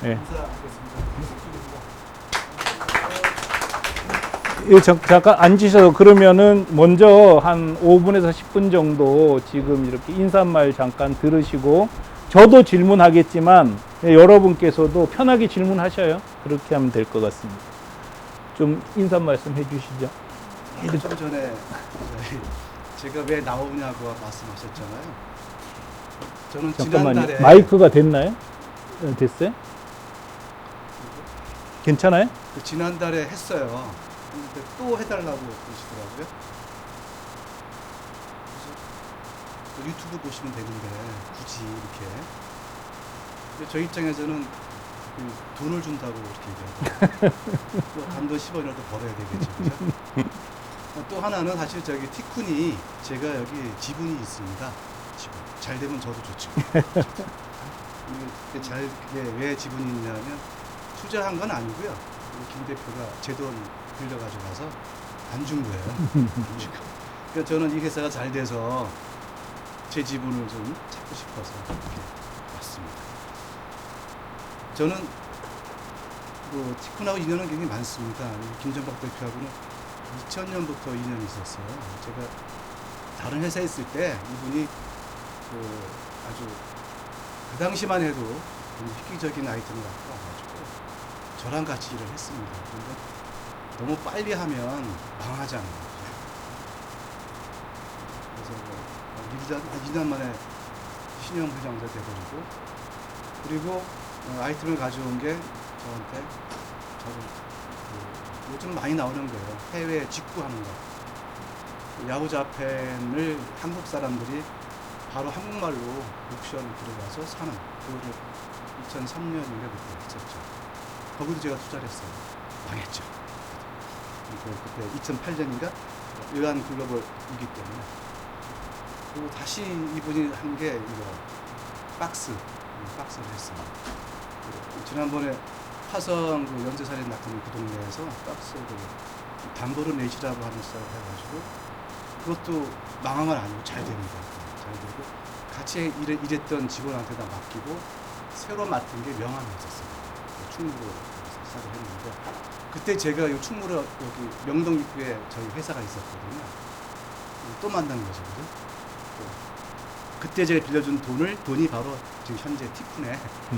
예. 인사하겠습니다. 예, 잠깐 앉으셔서 그러면은 먼저 한 5분에서 10분 정도 지금 이렇게 인사말 잠깐 들으시고 저도 질문하겠지만 여러분께서도 편하게 질문하셔요. 그렇게 하면 될 것 같습니다. 좀 인사 말씀 해주시죠. 좀 전에 제가 왜 나오냐고 말씀하셨잖아요. 저는 잠깐만요. 지난달에 마이크가 됐나요? 됐어요? 괜찮아요? 지난달에 했어요. 근데 또 해달라고 그러시더라고요. 그래서 유튜브 보시면 되는데 굳이 이렇게. 근데 저희 입장에서는 돈을 준다고 이렇게 얘기하고 또 단돈 10원이라도 벌어야 되겠죠. 그죠? 또 하나는 사실 저기 티쿤이 제가 여기 지분이 있습니다. 지분. 잘 되면 저도 좋죠. 왜 지분이 있냐면 투자한 건 아니고요. 김 대표가 제 돈 빌려가지고 가서 안 준 거예요. 그러니까 저는 이 회사가 잘 돼서 제 지분을 좀 찾고 싶어서 이렇게 왔습니다. 저는 티쿤하고 인연은 굉장히 많습니다. 김정박 대표하고는 2000년부터 인연이 있었어요. 제가 다른 회사에 있을 때 이분이 아주 그 당시만 해도 획기적인 아이템을 갖고 와가지고 저랑 같이 일을 했습니다. 그런데 너무 빨리 하면 망하잖아요. 그래서 2년 만에 신용 부장자 돼버리고 그리고 아이템을 가져온 게 저한테 저를 요즘 많이 나오는 거예요. 해외 직구하는 거. 야후자펜을 한국 사람들이 바로 한국말로 옥션 들어가서 사는 그거를 2003년인가 그때 했었죠. 거기도 제가 투자를 했어요. 망했죠. 그때 2008년인가 외환 글로벌이기 때문에 그리고 다시 이분이 한 게 이거 박스를 했습니다. 지난번에 화성 그 연쇄살인 났던 그 동네에서 박스를 담보로 내시라고 하는 시작을 해가지고 그것도 망한 건 아니고 잘 됩니다. 잘 되고 같이 일했던 직원한테다 맡기고 새로 맡은 게 명함이었었어요. 충무로 시작을 했는데 그때 제가 이 충무로 여기 명동 입구에 저희 회사가 있었거든요. 또 만난 거죠, 그죠? 그때 제가 빌려준 돈이 바로 지금 현재 티쿤의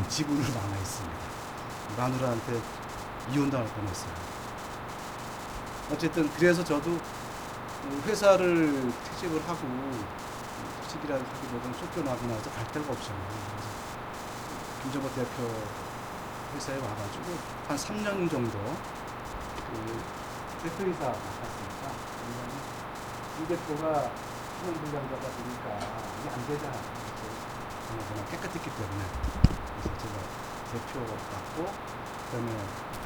지분으로 남아 있습니다. 마누라한테 이혼당할 뻔했어요. 어쨌든 그래서 저도 회사를 퇴직을 하고 퇴직이라 하기보다는 쫓겨나고 나서 갈 데가 없잖아요. 그래서 김정박 대표 회사에 와가지고 한 3년 정도 대표이사 맡았습니다. 이 대표가 신용불량자가 되니까 이게 안 되잖아요. 그나저나 깨끗했기 때문에 그래서 제가 대표 맡고 그다음에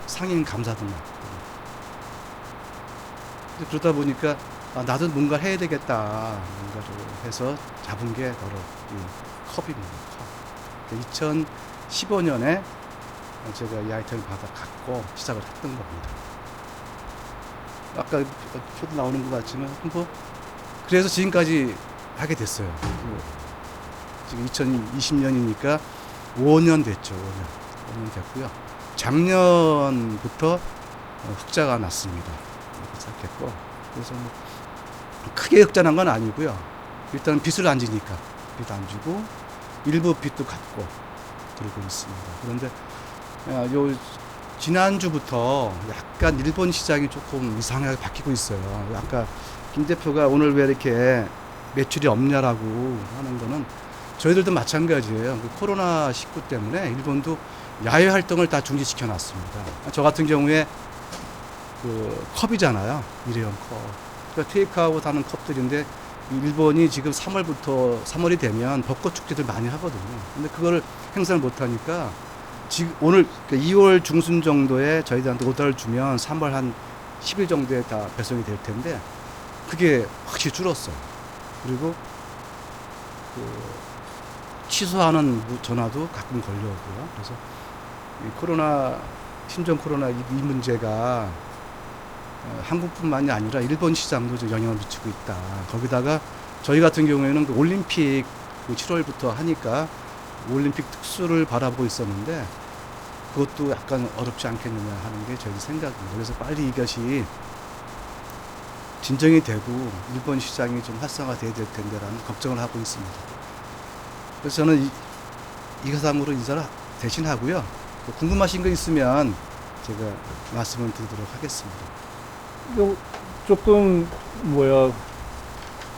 상임 감사도 맡고 그러다 보니까 나도 뭔가 해야 되겠다 뭔가를 해서 잡은 게 바로 이 컵입니다. 컵. 2015년에 제가 이 아이템을 받아 갖고 시작을 했던 겁니다. 아까 표도 나오는 것 같지만 그래서 지금까지 하게 됐어요. 지금 2020년이니까 5년 됐죠. 5년 됐고요. 작년부터 흑자가 났습니다. 이렇게 시작했고 그래서 크게 흑자난 건 아니고요. 일단 빚을 안 지니까 빚 안 주고 일부 빚도 갚고 들고 있습니다. 그런데 요 지난주부터 약간 일본 시장이 조금 이상하게 바뀌고 있어요. 아까 김 대표가 오늘 왜 이렇게 매출이 없냐라고 하는 거는 저희들도 마찬가지예요. 그 코로나19 때문에 일본도 야외 활동을 다 중지시켜 놨습니다. 저 같은 경우에 그 컵이잖아요. 일회용 컵. 그러니까 테이크아웃 하는 컵들인데 일본이 지금 3월이 되면 벚꽃 축제들 많이 하거든요. 근데 그거를 행사를 못 하니까 지금 오늘 2월 중순 정도에 저희들한테 오더를 주면 3월 한 10일 정도에 다 배송이 될 텐데 그게 확실히 줄었어요. 그리고 취소하는 전화도 가끔 걸려오고요. 그래서 이 신종 코로나 이 문제가 한국뿐만이 아니라 일본 시장도 좀 영향을 미치고 있다. 거기다가 저희 같은 경우에는 그 올림픽 7월부터 하니까 올림픽 특수를 바라보고 있었는데 그것도 약간 어렵지 않겠느냐 하는 게 저희 생각입니다. 그래서 빨리 이것이 진정이 되고 일본 시장이 좀 활성화돼야 될 텐데라는 걱정을 하고 있습니다. 그래서 저는 이사장으로 인사를 대신하고요. 궁금하신 거 있으면 제가 말씀을 드리도록 하겠습니다. 조금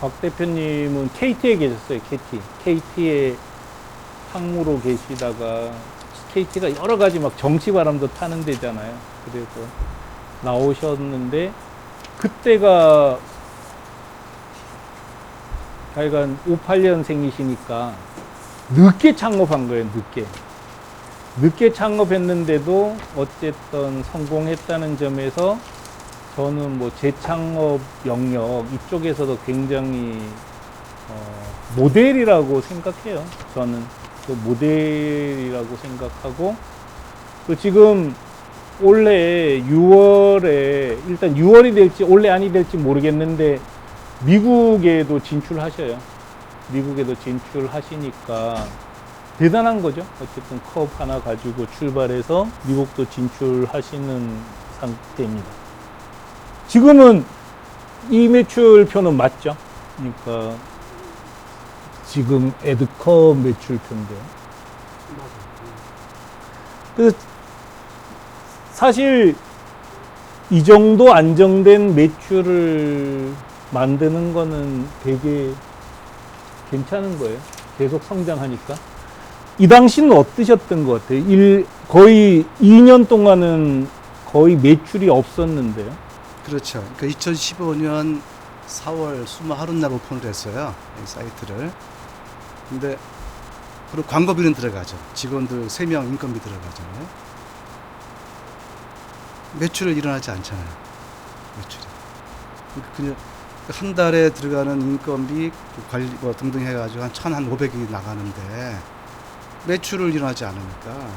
박 대표님은 KT에 계셨어요. KT에 상무로 계시다가 KT가 여러 가지 막 정치 바람도 타는 데잖아요. 그래서 나오셨는데 그때가 하여간 58년생이시니까 늦게 창업한 거예요. 늦게 창업했는데도 어쨌든 성공했다는 점에서 저는 뭐 재창업 영역 이쪽에서도 굉장히 모델이라고 생각해요. 저는 그 모델이라고 생각하고 또 지금 올해 6월에 일단 6월이 될지 올해 안이 될지 모르겠는데 미국에도 진출하셔요. 미국에도 진출하시니까 대단한 거죠. 어쨌든 컵 하나 가지고 출발해서 미국도 진출하시는 상태입니다. 지금은 이 매출표는 맞죠? 그러니까 지금 에드컵 매출표인데요. 그래서 사실 이 정도 안정된 매출을 만드는 거는 되게 괜찮은 거예요. 계속 성장하니까. 이 당시는 어떠셨던 것 같아요? 거의 2년 동안은 거의 매출이 없었는데요. 그렇죠. 그러니까 2015년 4월 20하룻날 오픈을 했어요. 이 사이트를. 근데 그리고 광고비는 들어가죠. 직원들 3명 인건비 들어가잖아요. 매출은 일어나지 않잖아요. 매출이. 그냥 한 달에 들어가는 인건비, 관리 뭐 등등 해가지고 한 1,500이 나가는데 매출을 일어나지 않으니까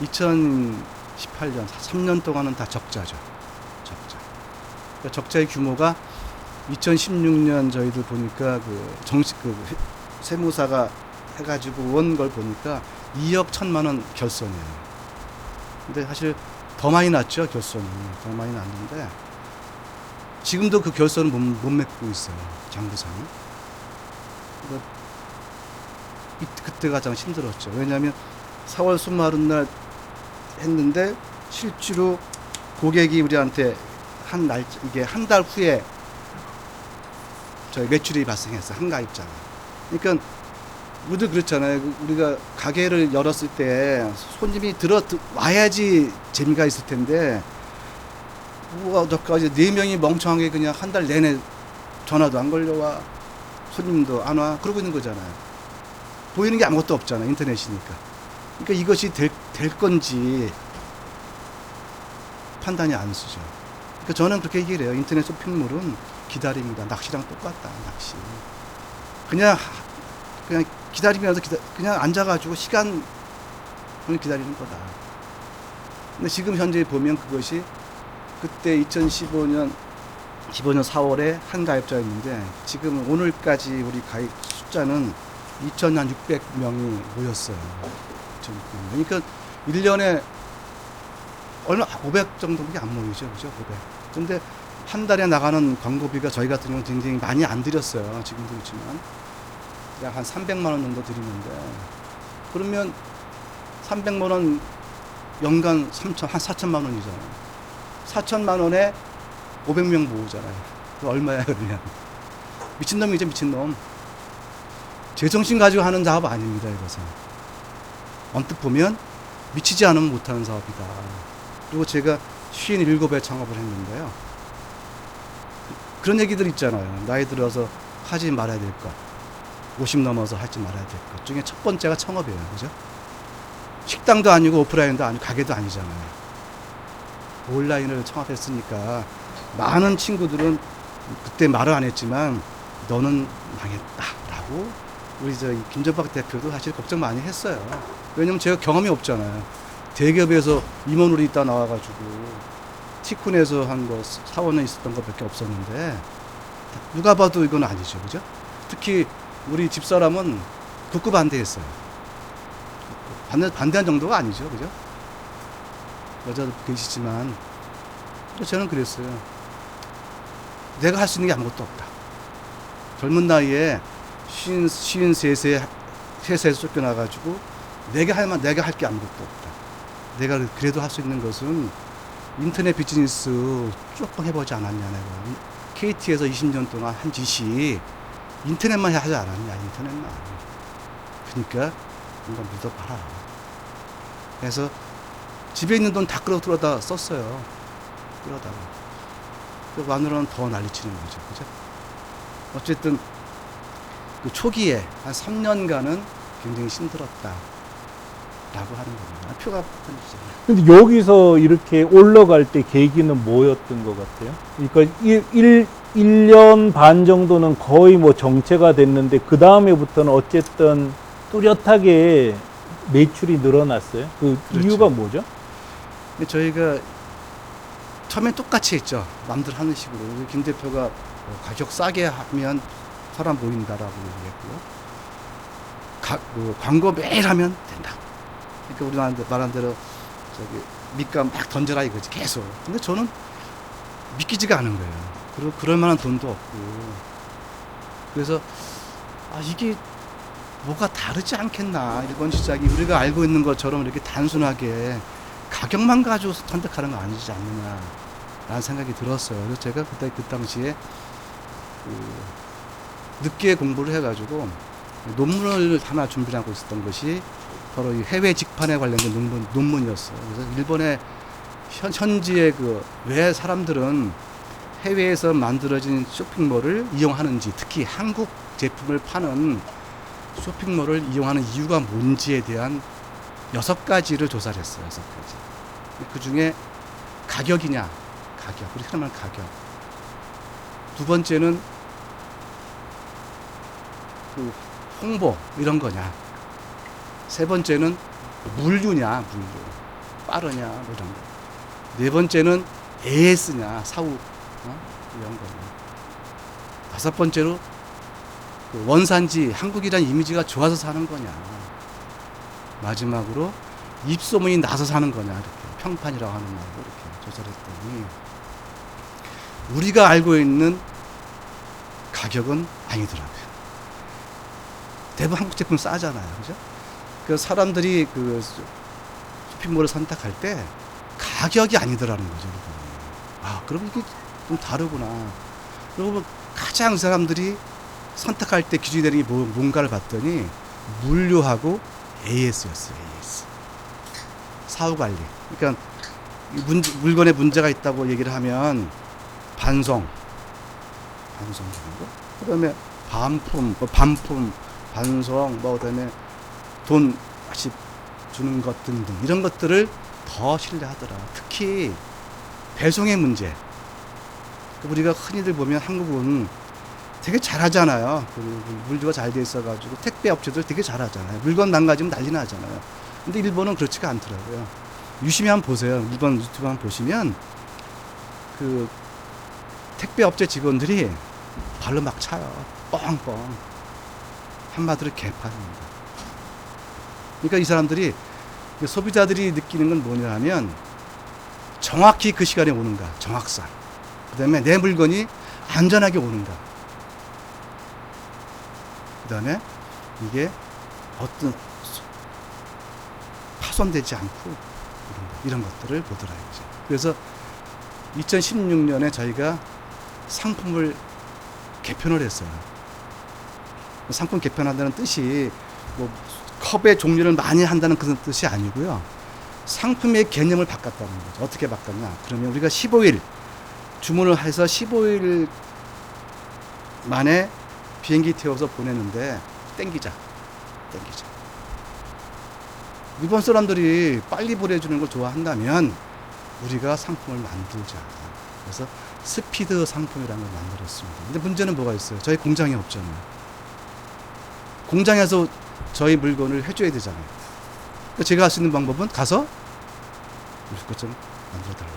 2018년 3년 동안은 다 적자죠. 적자. 그러니까 적자의 규모가 2016년 저희들 보니까 세무사가 해가지고 온 걸 보니까 2억 1천만 원 결손이에요. 근데 사실 더 많이 났죠, 결손이. 더 많이 났는데 지금도 그 결손은 못 맺고 있어요, 장부상. 그때가 가장 힘들었죠. 왜냐하면 4월 20하룻날 했는데 실제로 고객이 우리한테 이게 한 달 후에 저희 매출이 발생했어요. 한가입자가. 그러니까 우리도 그렇잖아요. 우리가 가게를 열었을 때 손님이 와야지 재미가 있을 텐데 어저까지 4명이 멍청하게 그냥 한 달 내내 전화도 안 걸려와, 손님도 안 와, 그러고 있는 거잖아요. 보이는 게 아무것도 없잖아요, 인터넷이니까. 그러니까 이것이 될 건지 판단이 안 쓰죠. 그러니까 저는 그렇게 얘기를 해요. 인터넷 쇼핑몰은 기다립니다. 낚시랑 똑같다, 낚시. 그냥 기다리면서 그냥 앉아가지고 시간을 기다리는 거다. 근데 지금 현재 보면 그것이 그때 2015년 4월에 한 가입자였는데 지금 오늘까지 우리 가입 숫자는 2,600명이 모였어요. 그러니까 1년에 얼마 500 정도밖에 안 모이죠. 그죠? 500. 근데 한 달에 나가는 광고비가 저희 같은 경우는 굉장히 많이 안 들였어요. 지금도 그렇지만 약 한 300만 원 정도 드리는데 그러면 300만 원 연간 한 4천만 원이잖아요. 4천만 원에 500명 모으잖아요. 그 얼마야 그러면? 미친놈이죠, 미친놈. 제정신 가지고 하는 사업 아닙니다, 이것은. 언뜻 보면 미치지 않으면 못하는 사업이다. 그리고 제가 57에 창업을 했는데요. 그런 얘기들 있잖아요. 나이 들어서 하지 말아야 될 것. 50 넘어서 하지 말아야 될 것 중에 첫 번째가 창업이에요. 그죠? 식당도 아니고 오프라인도 아니고 가게도 아니잖아요. 온라인을 창업했으니까 많은 친구들은 그때 말을 안 했지만 너는 망했다라고 우리 김전박 대표도 사실 걱정 많이 했어요. 왜냐면 제가 경험이 없잖아요. 대기업에서 임원으로 있다 나와가지고 티쿤에서 한 거 4, 5년 있었던 것밖에 없었는데 누가 봐도 이건 아니죠. 그죠? 특히 우리 집사람은 극구 반대했어요. 반대한 정도가 아니죠. 그죠? 여자도 계시지만 저는 그랬어요. 내가 할 수 있는 게 아무것도 없다. 젊은 나이에 53세에서 쫓겨나가지고 내가 할 게 아무것도 없다. 내가 그래도 할 수 있는 것은 인터넷 비즈니스 조금 해보지 않았냐. 내가 KT에서 20년 동안 한 짓이 인터넷만 하지 않았냐. 인터넷만. 그러니까 뭔가 믿어봐라. 그래서 집에 있는 돈 다 끌어다 썼어요. 끌어다가. 그 마누라는 더 난리치는 거죠. 그죠? 어쨌든 그 초기에 한 3년간은 굉장히 힘들었다. 라고 하는 겁니다. 표가 편지잖아요. 근데 여기서 이렇게 올라갈 때 계기는 뭐였던 것 같아요? 그러니까 1년 반 정도는 거의 뭐 정체가 됐는데 그 다음에부터는 어쨌든 뚜렷하게 매출이 늘어났어요. 그 그렇죠. 이유가 뭐죠? 근데 저희가 처음엔 똑같이 했죠. 남들 하는 식으로. 김 대표가 가격 싸게 하면 사람 모인다라고 얘기했고요. 광고 매일 하면 된다. 그러니까 우리 말한 대로 저기 밑값 막 던져라 이거지 계속. 근데 저는 믿기지가 않은 거예요. 그리고 그럴 만한 돈도 없고. 그래서 이게 뭐가 다르지 않겠나. 일본 시장이 우리가 알고 있는 것처럼 이렇게 단순하게 가격만 가지고 선택하는 거 아니지 않느냐 라는 생각이 들었어요. 그래서 제가 그때 그 당시에 늦게 공부를 해가지고 논문을 하나 준비하고 있었던 것이 바로 이 해외 직판에 관련된 논문이었어요. 그래서 일본의 현지의 왜 사람들은 해외에서 만들어진 쇼핑몰을 이용하는지, 특히 한국 제품을 파는 쇼핑몰을 이용하는 이유가 뭔지에 대한 6가지를 조사를 했어요. 6가지. 그 중에 가격이냐, 우리 흔히 말하는 가격. 두 번째는 홍보, 이런 거냐. 세 번째는 물류냐, 빠르냐, 뭐 이런 거. 네 번째는 AS냐, 사후, 이런 거냐. 다섯 번째로 원산지, 한국이라는 이미지가 좋아서 사는 거냐. 마지막으로 입소문이 나서 사는 거냐. 이렇게 평판이라고 하는 말로 이렇게 조사를 했더니 우리가 알고 있는 가격은 아니더라고요. 대부분 한국 제품 싸잖아요. 그죠? 그 사람들이 쇼핑몰을 선택할 때 가격이 아니더라는 거죠. 그럼 이게 좀 다르구나. 그리고 가장 사람들이 선택할 때 기준이 되는 게 뭔가를 봤더니 물류하고 AS였어요. AS. 사후 관리. 그러니까 물건에 문제가 있다고 얘기를 하면 반송 정도. 그다음에 반품, 반송, 그다음에 돈 다시 주는 것 등등 이런 것들을 더 신뢰하더라. 특히 배송의 문제. 우리가 흔히들 보면 한국은 되게 잘하잖아요. 물류가 잘 돼 있어가지고 택배 업체들 되게 잘하잖아요. 물건 망가지면 난리 나잖아요. 근데 일본은 그렇지가 않더라고요. 유심히 한번 보세요. 일본 유튜브 한번 보시면 택배 업체 직원들이 발로 막 차요. 뻥뻥. 한마디로 개판입니다. 그러니까 이 사람들이 소비자들이 느끼는 건 뭐냐 하면 정확히 그 시간에 오는가, 정확성. 그 다음에 내 물건이 안전하게 오는가. 그 다음에 이게 어떤 파손되지 않고 이런 것들을 보더라고요. 그래서 2016년에 저희가 상품을 개편을 했어요. 상품 개편한다는 뜻이 컵의 종류를 많이 한다는 그런 뜻이 아니고요. 상품의 개념을 바꿨다는 거죠. 어떻게 바꿨냐. 그러면 우리가 15일 주문을 해서 15일 만에 비행기 태워서 보내는데 땡기자. 일본 사람들이 빨리 보내주는 걸 좋아한다면 우리가 상품을 만들자. 그래서 스피드 상품이라는 걸 만들었습니다. 근데 문제는 뭐가 있어요? 저희 공장이 없잖아요. 공장에서 저희 물건을 해줘야 되잖아요. 그러니까 제가 할 수 있는 방법은 가서 우리 것 좀 만들어달라.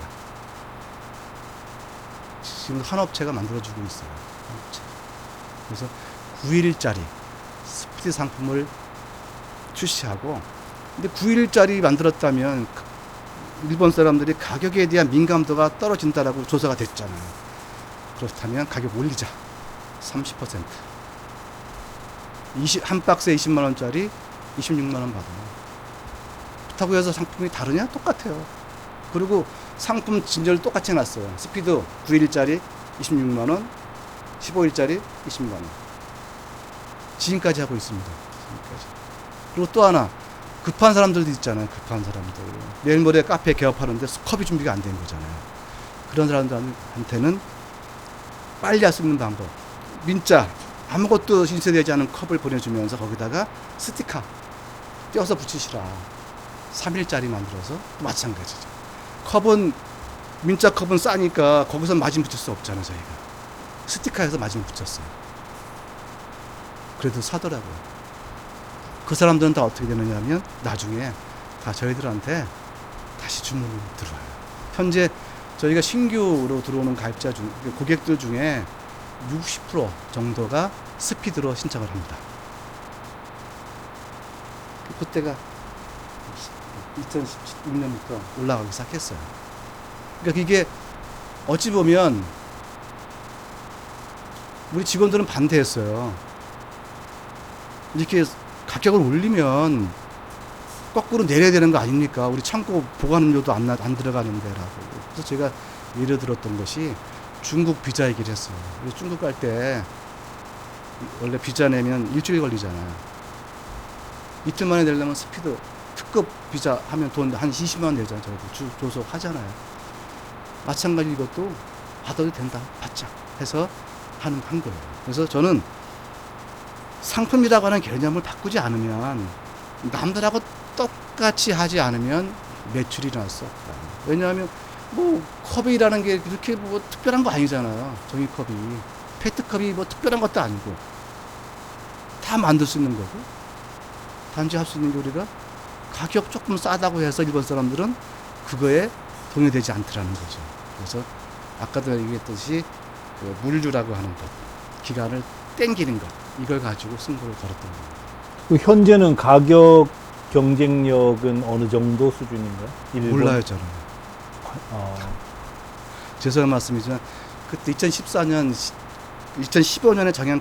지금 한 업체가 만들어주고 있어요. 한 업체. 그래서 9일짜리 스피드 상품을 출시하고, 근데 9일짜리 만들었다면 일본 사람들이 가격에 대한 민감도가 떨어진다라고 조사가 됐잖아요. 그렇다면 가격 올리자. 30%. 한 박스에 20만 원짜리 26만 원 받아요. 그렇다고 해서 상품이 다르냐? 똑같아요. 그리고 상품 진열을 똑같이 해놨어요. 스피드 9일짜리 26만 원, 15일짜리 20만 원. 지금까지 하고 있습니다. 지금까지. 그리고 또 하나, 급한 사람들도 있잖아요. 급한 사람들. 내일 모레 카페 개업하는데 컵이 준비가 안 된 거잖아요. 그런 사람들한테는 빨리 할 수 있는 방법. 민자, 아무것도 인쇄되지 않은 컵을 보내주면서 거기다가 스티커 떼어서 붙이시라. 3일짜리 만들어서 마찬가지죠. 컵은, 민자 컵은 싸니까 거기서 마진 붙일 수 없잖아요, 저희가. 스티커에서 마진 붙였어요. 그래도 사더라고요. 그 사람들은 다 어떻게 되느냐 하면 나중에 다 저희들한테 다시 주문이 들어와요. 현재 저희가 신규로 들어오는 가입자 중, 고객들 중에 60% 정도가 스피드로 신청을 합니다. 그때가 2016년부터 올라가기 시작했어요. 그러니까 이게 어찌 보면 우리 직원들은 반대했어요. 이렇게 가격을 올리면 거꾸로 내려야 되는 거 아닙니까? 우리 창고 보관음료도 안 들어가는데라고. 그래서 제가 예를 들었던 것이 중국 비자 얘기를 했어요. 중국 갈 때 원래 비자 내면 일주일 걸리잖아요. 이틀 만에 내려면 스피드 특급 비자 하면 돈 한 20만 원 내잖아요. 저희도 조속 하잖아요. 마찬가지 이것도 받아도 된다. 받자 해서 한 거예요. 그래서 저는 상품이라고 하는 개념을 바꾸지 않으면, 남들하고 똑같이 하지 않으면 매출이 일어날 수 없다. 왜냐하면 뭐 컵이라는 게 그렇게 뭐 특별한 거 아니잖아요. 종이컵이. 페트컵이 뭐 특별한 것도 아니고 다 만들 수 있는 거고, 단지 할 수 있는 게 우리가 가격 조금 싸다고 해서 일본 사람들은 그거에 동요되지 않더라는 거죠. 그래서 아까도 얘기했듯이 그 물류라고 하는 것, 기간을 땡기는 것, 이걸 가지고 승부를 걸었던 겁니다. 그 현재는 가격 경쟁력은 어느 정도 수준인가요? 일본? 몰라요, 저는. 죄송한 말씀이지만 그때 2014년, 2015년에 정한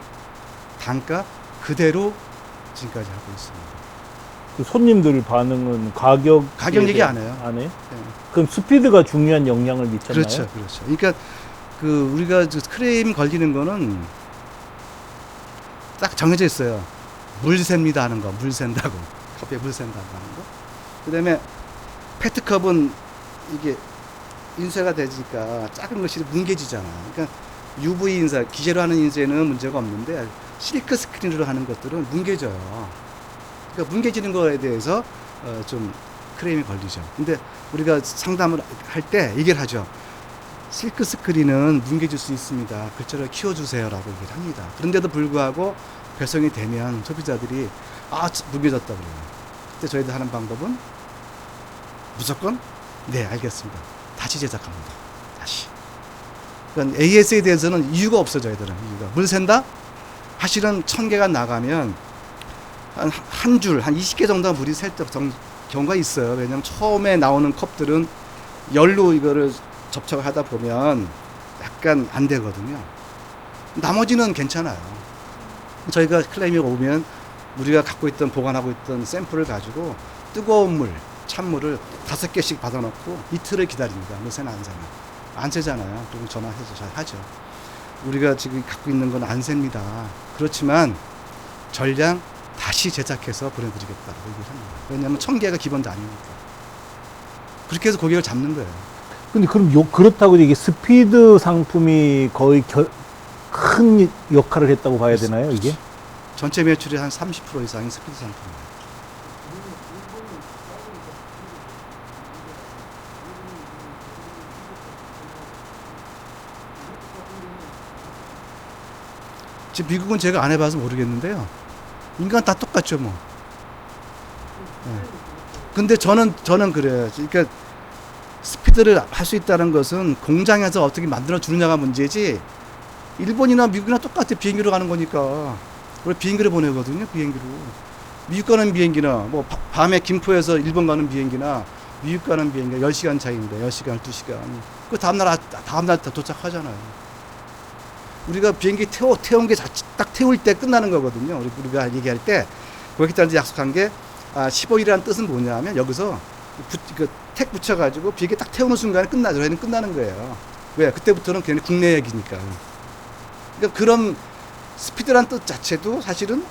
단가 그대로 지금까지 하고 있습니다. 그 손님들 반응은 가격 얘기 안 해요. 안 해요? 네. 그럼 스피드가 중요한 영향을 미쳤나요? 그렇죠, 그렇죠. 그러니까 그 우리가 크레임 걸리는 거는 딱 정해져 있어요. 물 셉니다 하는 거, 물 샌다고. 커피에 물 샌다고 하는 거. 그 다음에 페트컵은 이게 인쇄가 되니까 작은 것이 뭉개지잖아. 그러니까 UV 인쇄, 기계로 하는 인쇄는 문제가 없는데 실크 스크린으로 하는 것들은 뭉개져요. 그러니까 뭉개지는 거에 대해서 좀 크레임이 걸리죠. 근데 우리가 상담을 할 때 얘기를 하죠. 실크 스크린은 뭉개질 수 있습니다. 글자를 키워주세요라고 얘기를 합니다. 그런데도 불구하고 배송이 되면 소비자들이 뭉개졌다 그래요. 그때 저희들 하는 방법은 무조건 네, 알겠습니다. 다시 제작합니다. 다시. 그러니까 AS에 대해서는 이유가 없어, 저희들은. 이유가. 물 샌다? 사실은 1000개가 나가면 한 줄, 한 20개 정도가 물이 셀 경우가 있어요. 왜냐면 처음에 나오는 컵들은 열로 이거를 접촉을 하다 보면 약간 안 되거든요. 나머지는 괜찮아요. 저희가 클레임이 오면 우리가 갖고 있던, 보관하고 있던 샘플을 가지고 뜨거운 물, 찬물을 5개씩 받아놓고 이틀을 기다립니다. 물 새나 안 새나. 안 새잖아요. 그리고 전화해서 잘 하죠. 우리가 지금 갖고 있는 건 안 셉니다. 그렇지만 전량 다시 제작해서 보내드리겠다고 얘기를 합니다. 왜냐하면 1000개가 기본도 아니니까. 그렇게 해서 고객을 잡는 거예요. 근데 그럼 그렇다고 이게 스피드 상품이 거의 큰 역할을 했다고 봐야 되나요, 이게? 전체 매출의 한 30% 이상이 스피드 상품이에요. 지금 미국은 제가 안 해봐서 모르겠는데요. 인간 다 똑같죠, 뭐. 네. 근데 저는 그래요. 그러니까 스피드를 할 수 있다는 것은 공장에서 어떻게 만들어 주느냐가 문제지, 일본이나 미국이나 똑같아. 비행기로 가는 거니까. 우리 비행기를 보내거든요, 비행기로. 미국 가는 비행기나, 뭐, 밤에 김포에서 일본 가는 비행기나, 미국 가는 비행기가 10시간 차이인데 10시간, 12시간. 그 다음날 도착하잖아요. 우리가 비행기 태운 게 딱 태울 때 끝나는 거거든요. 우리가 얘기할 때 고객들한테 약속한 게 15일이라는 뜻은 뭐냐면 여기서 택 붙여가지고 비행기 딱 태우는 순간에 저희는 끝나는 거예요. 왜? 그때부터는 그냥 국내 얘기니까. 그러니까 그런 스피드란 뜻 자체도 사실은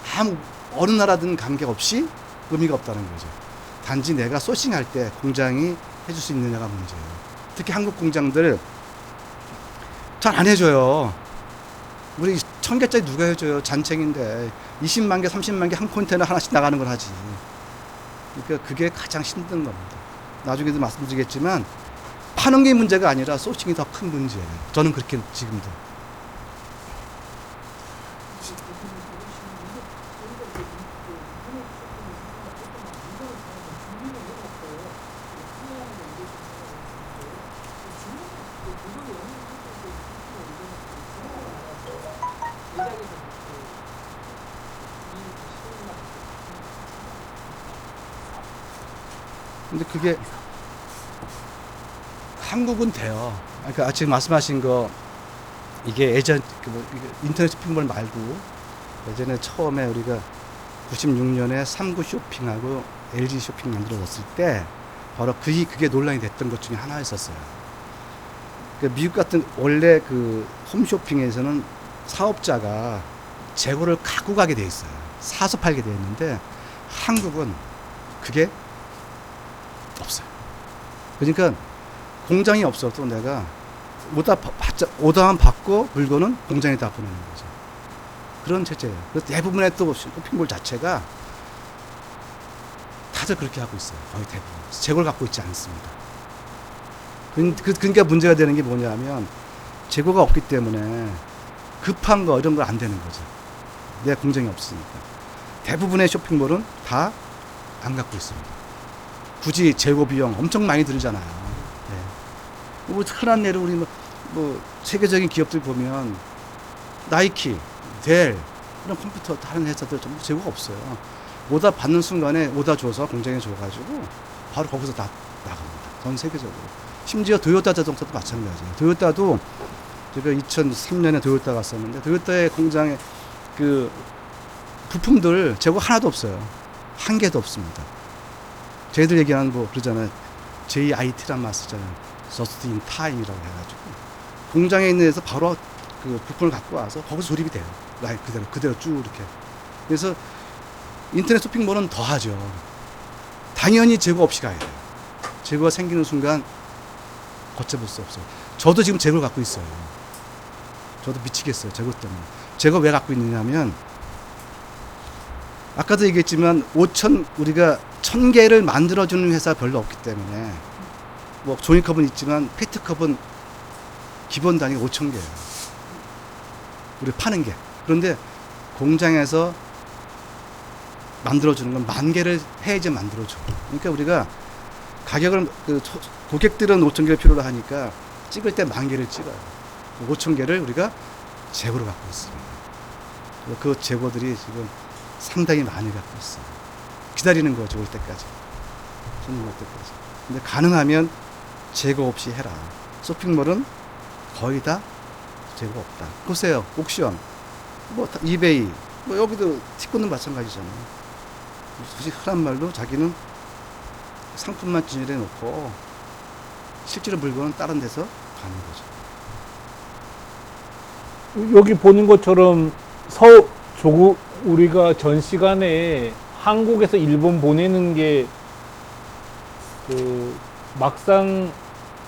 어느 나라든 관계없이 의미가 없다는 거죠. 단지 내가 소싱할 때 공장이 해줄 수 있느냐가 문제예요. 특히 한국 공장들 잘 안 해줘요. 우리 1000개짜리 누가 해줘요? 잔챙인데 20만 개, 30만 개 한 컨테이너 하나씩 나가는 걸 하지. 그러니까 그게 가장 힘든 겁니다. 나중에도 말씀드리겠지만 파는 게 문제가 아니라 소싱이 더 큰 문제예요. 저는 그렇게 지금도. 근데 그게 한국은 돼요. 그러니까 지금 말씀하신 거 이게 예전 인터넷 쇼핑몰 말고 예전에 처음에 우리가 96년에 3구 쇼핑하고 LG 쇼핑 만들어졌을 때 바로 그게 논란이 됐던 것 중에 하나였었어요. 그러니까 미국 같은 원래 그 홈쇼핑에서는 사업자가 재고를 갖고 가게 돼 있어요. 사서 팔게 돼 있는데 한국은 그게 없어요. 그러니까 공장이 없어도 내가 오다만 받고 물건은 공장에 다 보내는 거죠. 그런 체제예요. 대부분의 또 쇼핑몰 자체가 다들 그렇게 하고 있어요. 거의 대부분. 재고를 갖고 있지 않습니다. 그러니까 문제가 되는 게 뭐냐면 재고가 없기 때문에 급한 거 이런 걸 안 되는 거죠. 내 공장이 없으니까. 대부분의 쇼핑몰은 다 안 갖고 있습니다. 굳이 재고 비용 엄청 많이 들잖아요. 네. 뭐 흔한 예로 우리 뭐 세계적인 기업들 보면 나이키, 델 이런 컴퓨터 다른 회사들 전부 재고가 없어요. 오다 받는 순간에 오다 줘서 공장에 줘가지고 바로 거기서 다 나갑니다. 전 세계적으로. 심지어 도요타 자동차도 마찬가지예요. 도요타도 제가 2003년에 도요타 갔었는데 도요타의 공장에 그 부품들 재고 하나도 없어요. 한 개도 없습니다. 저희들 얘기하는 뭐 그러잖아요. JIT란 말 쓰잖아요. Just in Time이라고 해가지고 공장에 있는 데서 바로 그 부품을 갖고 와서 거기서 조립이 돼요. 라인 그대로 쭉 이렇게. 그래서 인터넷 쇼핑몰은 더 하죠. 당연히 재고 없이 가야 돼요. 재고가 생기는 순간 걷잡을 수 없어요. 저도 지금 재고를 갖고 있어요. 저도 미치겠어요. 재고 때문에. 재고 왜 갖고 있느냐면 아까도 얘기했지만 우리가 1000개를 만들어주는 회사 별로 없기 때문에 뭐 종이컵은 있지만 페트컵은 기본 단위가 5000개예요. 우리 파는 게. 그런데 공장에서 만들어주는 건 10,000개를 해야지 만들어줘. 그러니까 우리가 가격을 고객들은 5000개를 필요로 하니까 찍을 때 10,000개를 찍어요. 5000개를 우리가 재고로 갖고 있습니다. 그 재고들이 지금 상당히 많이 갖고 있어요. 기다리는 거죠, 올 때까지. 손님 올 때까지. 근데 가능하면 재고 없이 해라. 쇼핑몰은 거의 다 재고 없다. 보세요, 옥션, 뭐 이베이, 뭐 여기도 티콘은 마찬가지잖아요. 굳이 흔한 말로 자기는 상품만 진열해 놓고 실제로 물건은 다른 데서 가는 거죠. 여기 보는 것처럼 우리가 전 시간에 한국에서 일본 보내는 게 막상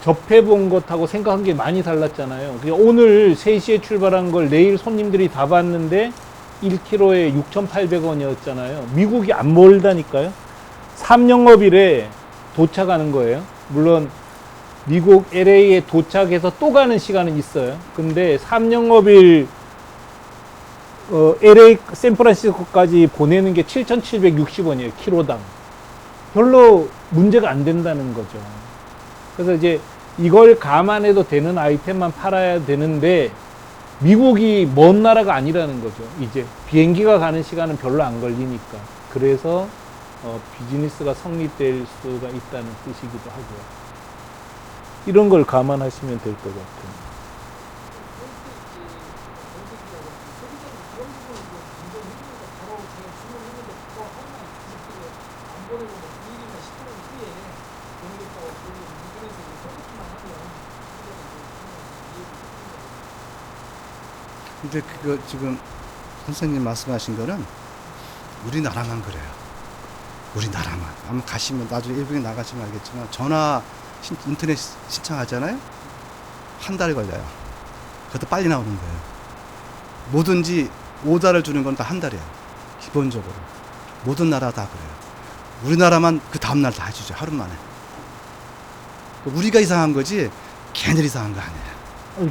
접해본 것하고 생각한 게 많이 달랐잖아요. 오늘 3시에 출발한 걸 내일 손님들이 다 봤는데 1kg에 6,800원이었잖아요. 미국이 안 멀다니까요. 3영업일에 도착하는 거예요. 물론 미국 LA에 도착해서 또 가는 시간은 있어요. 근데 3영업일 LA 샌프란시스코까지 보내는 게 7,760원이에요. 키로당. 별로 문제가 안 된다는 거죠. 그래서 이제 이걸 감안해도 되는 아이템만 팔아야 되는데 미국이 먼 나라가 아니라는 거죠. 이제 비행기가 가는 시간은 별로 안 걸리니까. 그래서 비즈니스가 성립될 수가 있다는 뜻이기도 하고요. 이런 걸 감안하시면 될 것 같아요. 근데 그거 지금 선생님 말씀하신 거는 우리나라만 그래요. 우리나라만. 아마 가시면 나중에 일본에 나가시면 알겠지만 인터넷 신청하잖아요. 한 달 걸려요. 그것도 빨리 나오는 거예요. 뭐든지 오다를 주는 건 다 한 달이에요. 기본적으로. 모든 나라 다 그래요. 우리나라만 그 다음날 다 해주죠. 하루 만에. 우리가 이상한 거지 걔네들이 이상한 거 아니에요.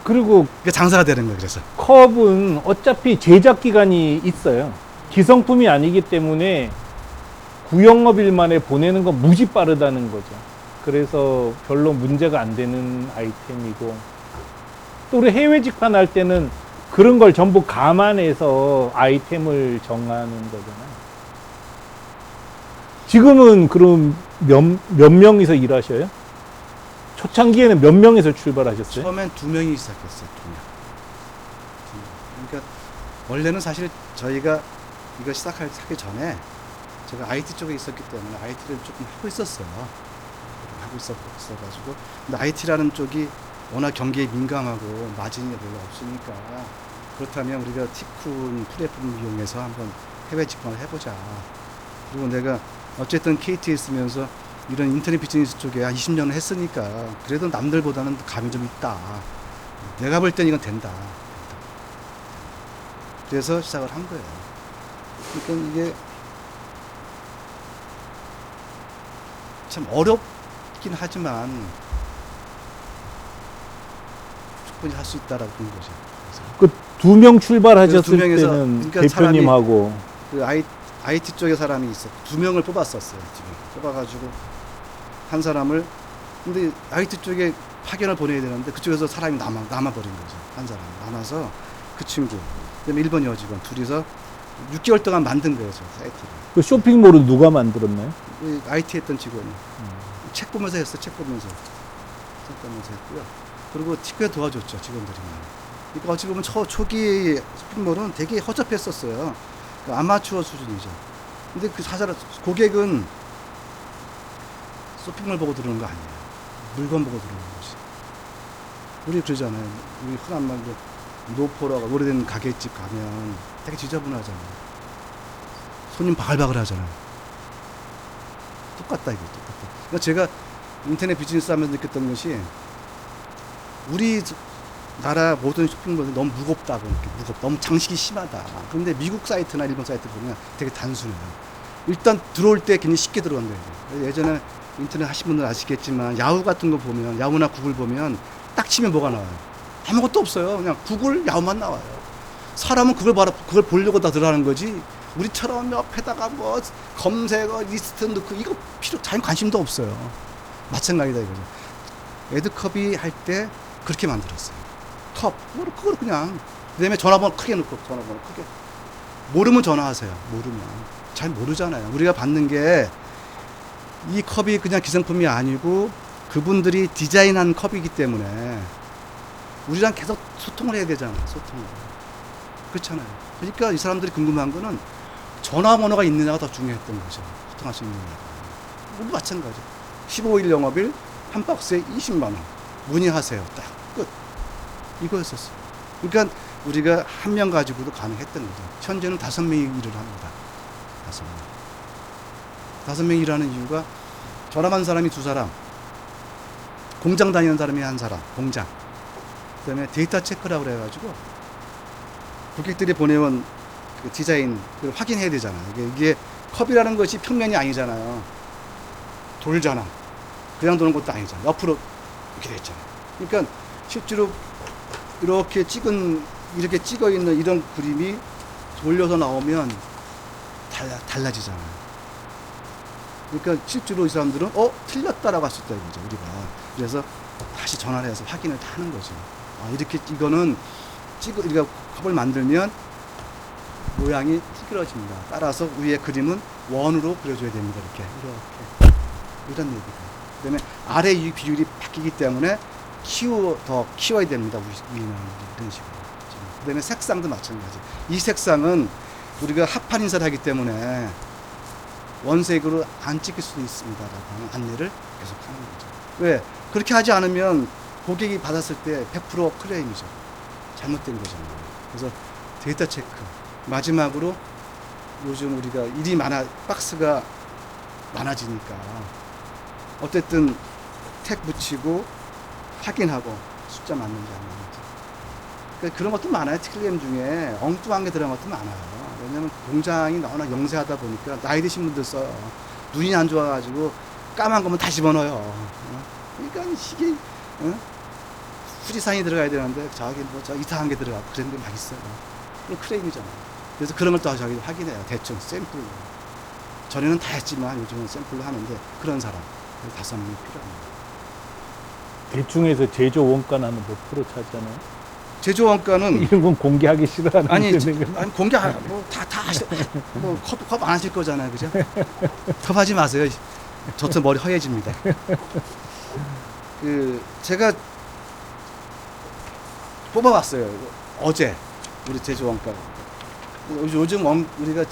그리고 그게 장사가 되는 거예요. 그래서. 컵은 어차피 제작 기간이 있어요. 기성품이 아니기 때문에 구영업일 만에 보내는 건 무지 빠르다는 거죠. 그래서 별로 문제가 안 되는 아이템이고, 또 우리 해외 직판할 때는 그런 걸 전부 감안해서 아이템을 정하는 거잖아요. 지금은 그럼 몇 명이서 일하셔요? 초창기에는 몇 명에서 출발하셨어요? 처음엔 2명이 시작했어요. 2명. 그러니까 원래는 사실 저희가 이거 시작하기 전에 제가 IT 쪽에 있었기 때문에 IT를 조금 하고 있었어요. 하고 있어가지고. 근데 IT라는 쪽이 워낙 경기에 민감하고 마진이 별로 없으니까, 그렇다면 우리가 티쿤 플랫폼을 이용해서 한번 해외 직방을 해보자. 그리고 내가 어쨌든 KT에 있으면서 이런 인터넷 비즈니스 쪽에 한 20년을 했으니까 그래도 남들보다는 감이 좀 있다. 내가 볼 땐 이건 된다. 그래서 시작을 한 거예요. 그러니까 이게 참 어렵긴 하지만 충분히 할 수 있다라고 본 거죠. 그 2명 출발하셨을 두 명에서, 때는 그러니까 대표님하고 그 IT 쪽에 사람이 있어. 2명을 뽑았었어요. 지금 뽑아가지고 한 사람을, 근데 IT 쪽에 파견을 보내야 되는데 그쪽에서 사람이 남아버린 거죠. 한 사람이 남아서 그 친구, 그다음에 일본 여직원 둘이서 6개월 동안 만든 거예요. 저 사이트를. 그 쇼핑몰은 누가 만들었나요? IT 했던 직원이 책 보면서 했어. 책 보면서 했고요. 그리고 티켓 도와줬죠. 직원들이. 그러니까 어찌 보면 초기 쇼핑몰은 되게 허접했었어요. 그러니까 아마추어 수준이죠. 근데 그 사실 고객은 쇼핑몰 보고 들어오는 거 아니에요. 물건 보고 들어오는 거지. 우리 그러잖아요. 우리 흔한 말로 노포라가 오래된 가게집 가면 되게 지저분하잖아요. 손님 바글바글 하잖아요. 똑같다 이거 똑같다. 그러니까 제가 인터넷 비즈니스 하면서 느꼈던 것이 우리 나라 모든 쇼핑몰이 너무 무겁다고 너무 장식이 심하다. 그런데 미국 사이트나 일본 사이트 보면 되게 단순해요. 일단 들어올 때 굉장히 쉽게 들어간 거예요. 예전에 인터넷 하신 분들 아시겠지만 야후 같은 거 보면, 야후나 구글 보면 딱 치면 뭐가 나와요? 아무것도 없어요. 그냥 구글, 야후만 나와요. 사람은 그걸 보려고 다 들어가는 거지. 우리처럼 옆에다가 뭐 검색어 리스트 넣고 이거 자기 관심도 없어요. 마찬가지다 이거죠. 에드컵이 할 때 그렇게 만들었어요. 컵, 그걸 그냥. 그 다음에 전화번호 크게 넣고, 전화번호 크게. 모르면 전화하세요. 모르면. 잘 모르잖아요. 우리가 받는 게 이 컵이 그냥 기성품이 아니고 그분들이 디자인한 컵이기 때문에 우리랑 계속 소통을 해야 되잖아요. 소통을. 그렇잖아요. 그러니까 이 사람들이 궁금한 거는 전화번호가 있느냐가 더 중요했던 거죠. 소통할 수 있느냐가. 우리 마찬가지. 15일 영업일 한 박스에 20만 원. 문의하세요. 딱 끝. 이거였었어요. 그러니까 우리가 한 명 가지고도 가능했던 거죠. 현재는 5명이 일을 합니다. 5명. 5명이 일하는 이유가 전화만 사람이 2사람, 공장 다니는 사람이 1사람, 공장. 그 다음에 데이터 체크라고 그래가지고 고객들이 보내온 그 디자인 그 확인해야 되잖아요. 이게 컵이라는 것이 평면이 아니잖아요. 돌잖아. 그냥 도는 것도 아니잖아요. 옆으로 이렇게 돼 있잖아요. 그러니까 실제로 이렇게 찍어 있는 이런 그림이 돌려서 나오면 달라지잖아요. 그러니까 실제로 이 사람들은 틀렸다라고 할 수 있다 이거죠. 우리가. 그래서 다시 전화를 해서 확인을 다 하는 거죠. 이렇게 이거는 우리가 컵을 만들면 모양이 찌그러집니다. 따라서 위에 그림은 원으로 그려줘야 됩니다. 이런 얘기가. 그다음에 아래 이 비율이 바뀌기 때문에 더 키워야 됩니다. 위는 이런 식으로. 그다음에 색상도 마찬가지. 이 색상은 우리가 합판 인사를 하기 때문에 원색으로 안 찍힐 수도 있습니다라고 하는 안내를 계속 하는 거죠. 왜? 그렇게 하지 않으면 고객이 받았을 때 100% 클레임이죠. 잘못된 거잖아요. 그래서 데이터 체크. 마지막으로 요즘 우리가 일이 박스가 많아지니까 어쨌든 택 붙이고 확인하고 숫자 맞는지 안 맞는지. 그러니까 그런 것도 많아요. 클레임 중에 엉뚱한 게 들어간 것도 많아요. 왜냐면 공장이 워낙 영세하다 보니까 나이 드신 분들 써요. 눈이 안 좋아가지고 까만 거면 다 집어넣어요. 그러니까 이게 후지산이 들어가야 되는데 저기 저 이상한 게 들어가고 그런 게 막 있어요. 그럼 클레임이잖아요. 그래서 그런 걸 또 저기 확인해요. 대충 샘플로. 전에는 다 했지만 요즘은 샘플로 하는데 그런 사람 5명이 필요합니다. 대충해서 제조 원가는 몇 프로 차지하나요? 제조 원가는 이런 건 공개하기 싫어하는 아니 거. 공개 뭐다 컵 안 하실 거잖아요, 그죠? 컵하지 마세요. 저도 머리 허해집니다. 제가 뽑아봤어요. 어제 우리 제조 원가. 요즘 우리가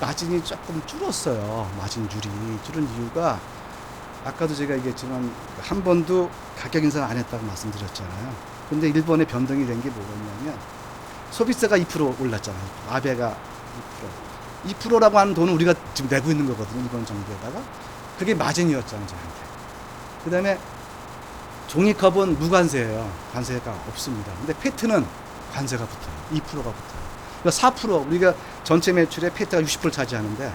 마진이 조금 줄었어요. 마진율이 줄은 이유가 아까도 제가 얘기했지만 한 번도 가격 인상 안 했다고 말씀드렸잖아요. 근데 일본의 변동이 된 게 뭐였냐면 소비세가 2% 올랐잖아요. 아베가 2%. 2%라고 하는 돈은 우리가 지금 내고 있는 거거든요. 일본 정부에다가. 그게 마진이었잖아요, 저한테. 그 다음에 종이컵은 무관세예요. 관세가 없습니다. 근데 페트는 관세가 붙어요. 2%가 붙어요. 그러니까 4% 우리가 전체 매출의 페트가 60% 차지하는데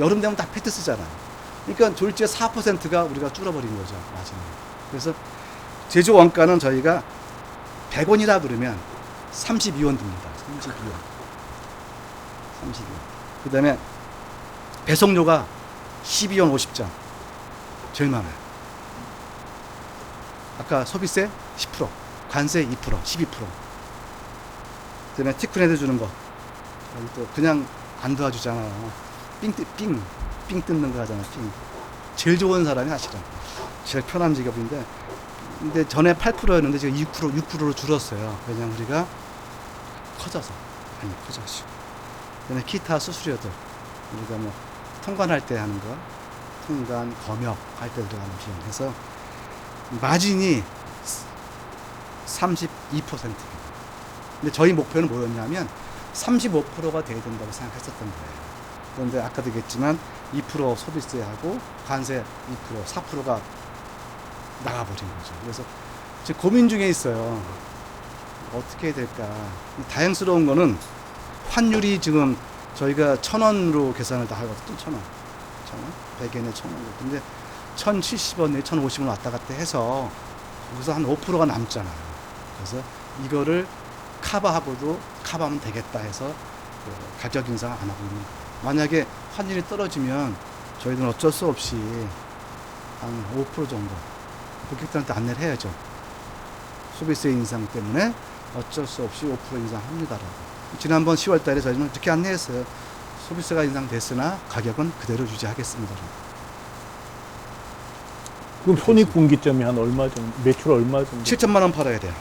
여름 되면 다 페트 쓰잖아요. 그러니까 졸지에 4%가 우리가 줄어버린 거죠. 마진이. 그래서 제조 원가는 저희가 100원이라 그러면 32원 듭니다. 32원. 그 다음에 배송료가 12원 50전. 제일 많아요. 아까 소비세 10%, 관세 2%, 12%. 그 다음에 티쿠네드 주는 거. 또 그냥 안 도와주잖아요. 삥 뜯는 거 하잖아요. 삥. 제일 좋은 사람이 사실은. 제일 편한 직업인데. 근데 전에 8%였는데 지금 6%로 줄었어요. 왜냐면 우리가 커져서. 많이 커져가지고. 그 다음에 기타 수수료들. 우리가 뭐 통관할 때 하는 거. 통관, 검역 할 때 들어가는 비용 해서 마진이 32%입니다. 근데 저희 목표는 뭐였냐면 35%가 돼야 된다고 생각했었던 거예요. 그런데 아까도 얘기했지만 2% 소비세하고 관세 2%, 4%가 나가버린 거죠. 그래서 지금 고민 중에 있어요. 어떻게 해야 될까. 다행스러운 거는 환율이 지금 저희가 1,000원으로 계산을 다 하거든요. 1,000원. 100엔에 1,000원. 근데 1,070원, 1,050원 왔다 갔다 해서 거기서 한 5%가 남잖아요. 그래서 이거를 커버하면 되겠다 해서 가격 인상을 안 하고 있는 거예요. 만약에 환율이 떨어지면 저희들은 어쩔 수 없이 한 5% 정도 고객들한테 안내를 해야죠. 소비세 인상 때문에 어쩔 수 없이 5% 인상합니다라고. 지난번 10월 달에 저희는 이렇게 안내했어요. 소비세가 인상됐으나 가격은 그대로 유지하겠습니다. 그럼 손익분기점이 한 얼마 정도, 매출 얼마 정도? 7천만 원 팔아야 돼요.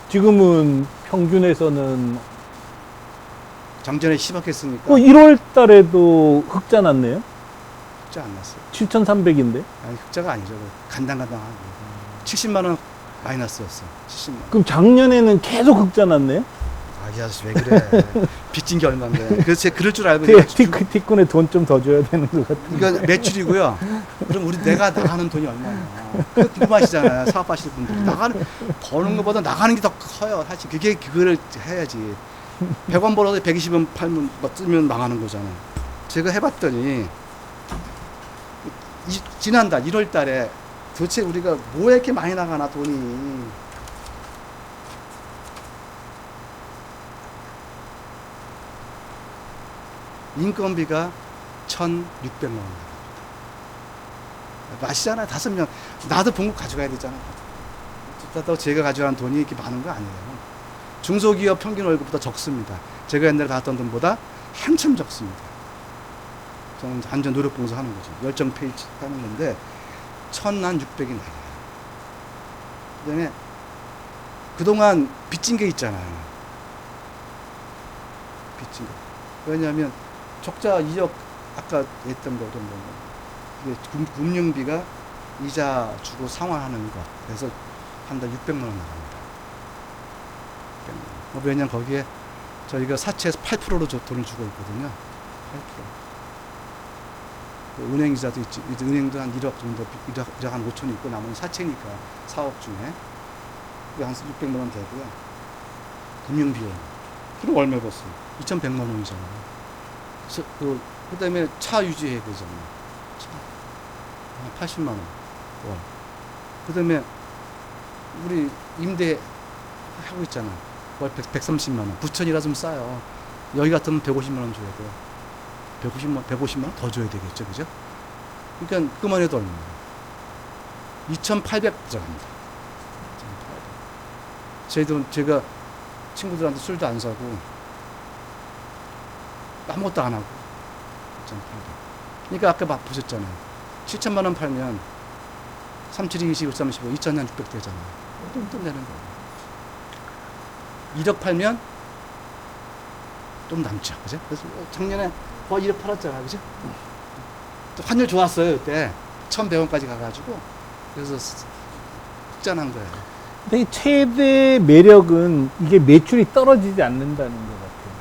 지금은 평균에서는 작년에 10억 했으니까 1월 달에도 흑자 났네요? 흑자 안 났어요. 7,300인데? 아니 흑자가 아니죠. 간당간당하고 70만 원 마이너스였어. 70만 원. 그럼 작년에는 계속 흑자 났네요? 이 아저씨 왜 그래. 빚진 게 얼마인데. 그래서 제가 그럴 줄 알고 티꾼에 돈 좀 더 줘야 되는 것 같은데. 이거 매출이고요. 그럼 내가 나가는 돈이 얼마냐. 그거 궁금하시잖아요. 사업하실 분들이. 버는 것보다 나가는 게 더 커요. 사실 그거를 해야지. 100원 벌어서 120원 팔면 쓰면 망하는 거잖아요. 제가 해봤더니 지난달 1월 달에 도대체 우리가 뭐 이렇게 많이 나가나 돈이. 인건비가 1,600만 원 나갑니다. 마시잖아요. 5명. 나도 본국 가져가야 되잖아요. 그렇다고 제가 가져간 돈이 이렇게 많은 거 아니에요. 중소기업 평균 월급보다 적습니다. 제가 옛날에 받았던 돈보다 한참 적습니다. 저는 완전 노력봉사 하는 거죠. 열정 페이지 하는 건데 1,600이 나가요. 그다음에 그동안 빚진 게 있잖아요. 빚진 거. 왜냐하면 적자 2억 아까 했던 거도 이게 금융비가 이자 주고 상환하는 것. 그래서 한 달 600만 원 나갑니다. 600만 원. 왜냐면 거기에 저희가 사채에서 8%로 돈을 주고 있거든요. 8%. 은행 이자도 있지. 은행도 한 1억 정도, 1억 한 5천 있고 나머지 사채니까 4억 중에. 그게 한 600만 원 되고요. 금융비용. 그럼 얼마 벌었어요? 2,100만 원이잖아요. 그 다음에 차 유지해야 되잖아요. 차. 80만 원. 월. 그 다음에 우리 임대 하고 있잖아요. 월 130만 원. 부천이라 좀 싸요. 여기 같으면 150만 원 줘야 돼요. 150만 원 더 줘야 되겠죠. 그죠? 그러니까 그만 해도 얼마예요? 2,800 들어갑니다. 2,800. 제가 친구들한테 술도 안 사고 아무것도 안 하고 2,800. 그러니까 아까 보셨잖아요. 7천만 원 팔면 37, 25, 35, 2,600 되잖아요. 돈 내는 거예요. 1억 팔면 좀 남죠. 그죠? 그래서 작년에 거의 1억 팔았잖아. 그죠? 또 환율 좋았어요. 그때 1,100원까지 가가지고. 그래서 흑잔한 거예요. 근데 이 최대 매력은 이게 매출이 떨어지지 않는다는 것 같아요.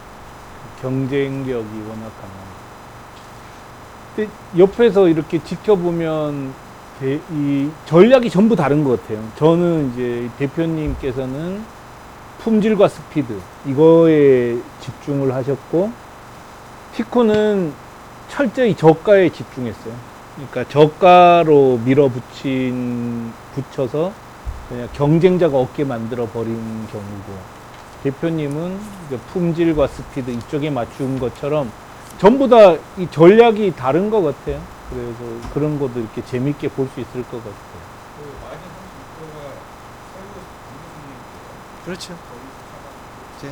경쟁력이 워낙 강한. 근데 옆에서 이렇게 지켜보면 이 전략이 전부 다른 것 같아요. 저는 이제 대표님께서는 품질과 스피드 이거에 집중을 하셨고, 티코는 철저히 저가에 집중했어요. 그러니까 저가로 붙여서 그냥 경쟁자가 없게 만들어 버린 경우고, 대표님은 이제 품질과 스피드 이쪽에 맞춘 것처럼 전부 다 이 전략이 다른 것 같아요. 그래서 그런 것도 이렇게 재밌게 볼 수 있을 것 같아요. 그렇죠. 이제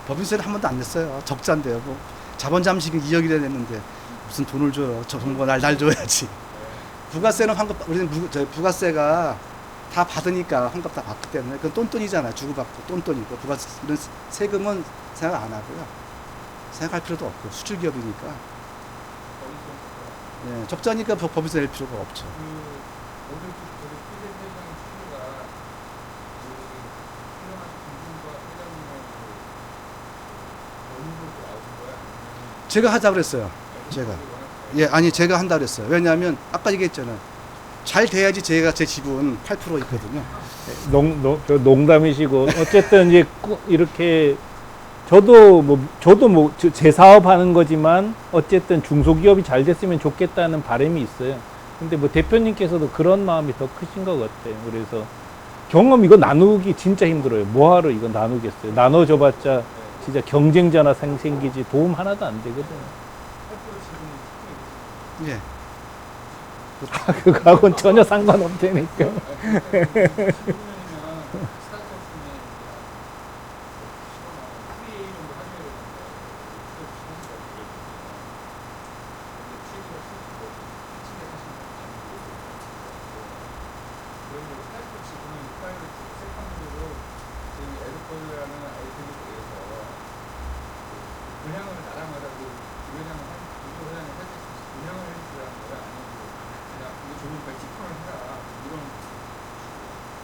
법인세를 한 번도 안 냈어요. 적자인데요. 뭐 자본 잠식이 2억이나 냈는데 무슨 돈을 줘요. 저 정부가 날 줘야지. 부가세는 우리는 부가세가 다 받으니까 환급 다 받기 때문에 그건 똔똔이잖아요. 주고받고 똔똔이고 부가세 이런 세금은 생각 안 하고요. 생각할 필요도 없고 수출 기업이니까. 네, 적자니까 법인세 낼 필요가 없죠. 제가 하자고 그랬어요. 제가 한다고 그랬어요. 왜냐하면 아까 얘기했잖아요. 잘 돼야지 제 지분 8% 있거든요. 농담이시고 어쨌든 이제 이렇게 저도 제 사업 하는 거지만 어쨌든 중소기업이 잘 됐으면 좋겠다는 바람이 있어요. 근데 뭐 대표님께서도 그런 마음이 더 크신 것 같아요. 그래서 경험 이거 나누기 진짜 힘들어요. 뭐하러 이거 나누겠어요. 나눠줘봤자 진짜 경쟁자나 생기지 도움 하나도 안 되거든요. 예. 그거하고는 전혀 상관없다니까.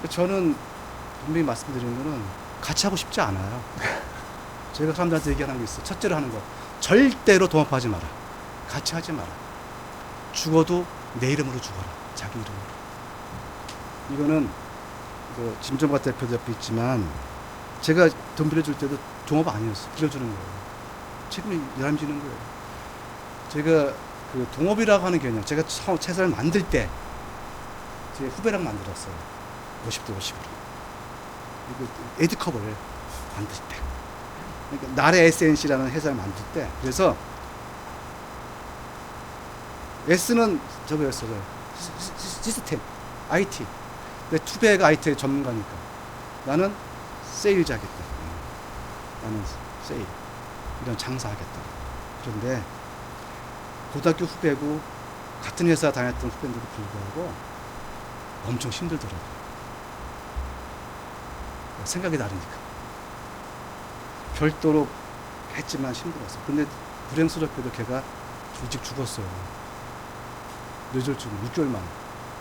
저는 분명히 말씀드리는 거는 같이 하고 싶지 않아요. 제가 사람들한테 얘기하는 게 있어요. 첫째로 하는 거. 절대로 동업하지 마라. 같이 하지 마라. 죽어도 내 이름으로 죽어라. 자기 이름으로. 이거는 짐정박 대표도 옆에 있지만 제가 돈 빌려줄 때도 동업 아니었어요. 빌려주는 거예요. 책임이 내람지는 거예요. 제가 그 동업이라고 하는 개념, 제가 처음 채사를 만들 때 제 후배랑 만들었어요. 50대 50으로. 에드컵을 만들 때. 그러니까 나래 SNC라는 회사를 만들 때. 그래서 S는 저거였어요. 시스템, IT. 내 투배가 IT 전문가니까. 나는 세일즈 하겠다. 나는 세일. 이런 장사하겠다. 그런데 고등학교 후배고 같은 회사 다녔던 후배인데도 불구하고 엄청 힘들더라고요. 생각이 다르니까. 별도로 했지만 힘들었어. 근데 불행스럽게도 걔가 일찍 죽었어요. 뇌졸중 6개월 만에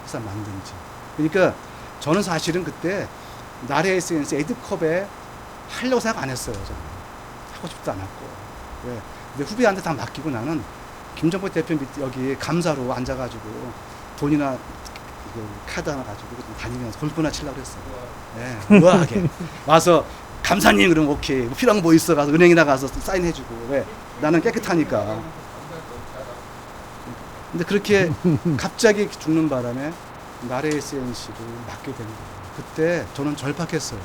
회사 만든 지. 그러니까 저는 사실은 그때 나래 SNS 에드컵에 하려고 생각 안 했어요. 저는 하고 싶지도 않았고. 왜? 내 후배한테 다 맡기고 나는 김정보 대표 밑 여기 감사로 앉아가지고 돈이나 카드 하나 가지고 다니면서 골프나 치려고 했어요. 네, 우아하게 와서 감사님 그러면 오케이. 뭐 필요한 거 뭐 있어 가서 은행이나 가서 사인해주고. 왜? 나는 깨끗하니까. 근데 그렇게 갑자기 죽는 바람에 나래 SNC를 맡게 된 거예요. 그때 저는 절박했어요.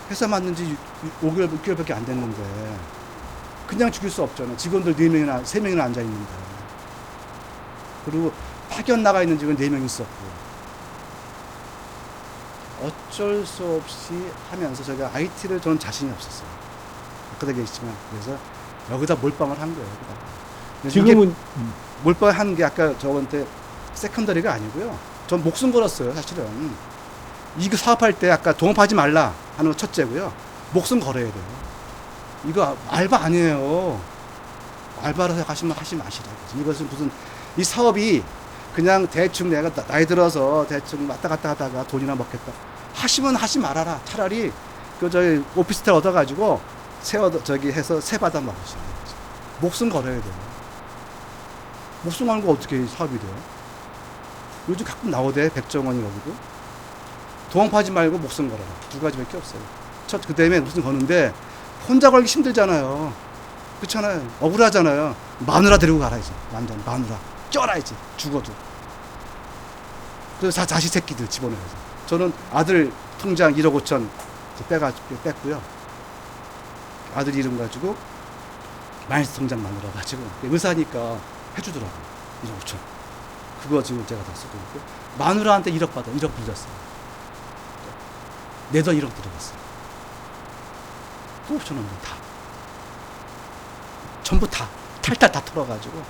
회사 맡는 지 5개월, 6개월밖에 안 됐는데 그냥 죽일 수 없잖아요. 직원들 4명이나 3명이나 앉아 있는데. 그리고 파견 나가 있는 직원 4명 있었고. 어쩔 수 없이 하면서 제가 IT를 저는 자신이 없었어요. 아까도 얘기했지만. 그래서 여기다 몰빵을 한 거예요. 여기다가. 지금은 몰빵 한 게 아까 저한테 세컨더리가 아니고요. 전 목숨 걸었어요, 사실은. 이거 사업할 때 아까 동업하지 말라 하는 거 첫째고요. 목숨 걸어야 돼요. 이거 알바 아니에요. 알바로 하시면 하지 마시라고. 이것은 무슨, 이 사업이 그냥 대충 내가 나이 들어서 대충 왔다 갔다 하다가 돈이나 먹겠다. 하시면 하지 말아라. 차라리 그 저희 오피스텔 얻어가지고 저기 해서 세 받아 먹으시는 거죠. 목숨 걸어야 돼요. 목숨 걸고 어떻게 사업이 돼요? 요즘 가끔 나오대, 백종원이 거기도. 동업하지 말고 목숨 걸어라. 두 가지밖에 없어요. 그 다음에 목숨 거는데 혼자 걸기 힘들잖아요. 그렇잖아요. 억울하잖아요. 마누라 데리고 가라, 이제. 완전 마누라. 쪄라, 이제. 죽어도. 그래서 자식 새끼들 집어넣어서. 저는 아들 통장 1억 5천 뺐고요. 아들 이름 가지고 마이너스 통장 만들어가지고. 의사니까 해주더라고요. 1억 5천. 그거 지금 제가 다 쓰고 있고. 마누라한테 1억 받아. 1억 빌렸어요. 내 돈 1억 들어갔어요. 또 옵션은 다. 전부 다. 탈탈 다 털어가지고.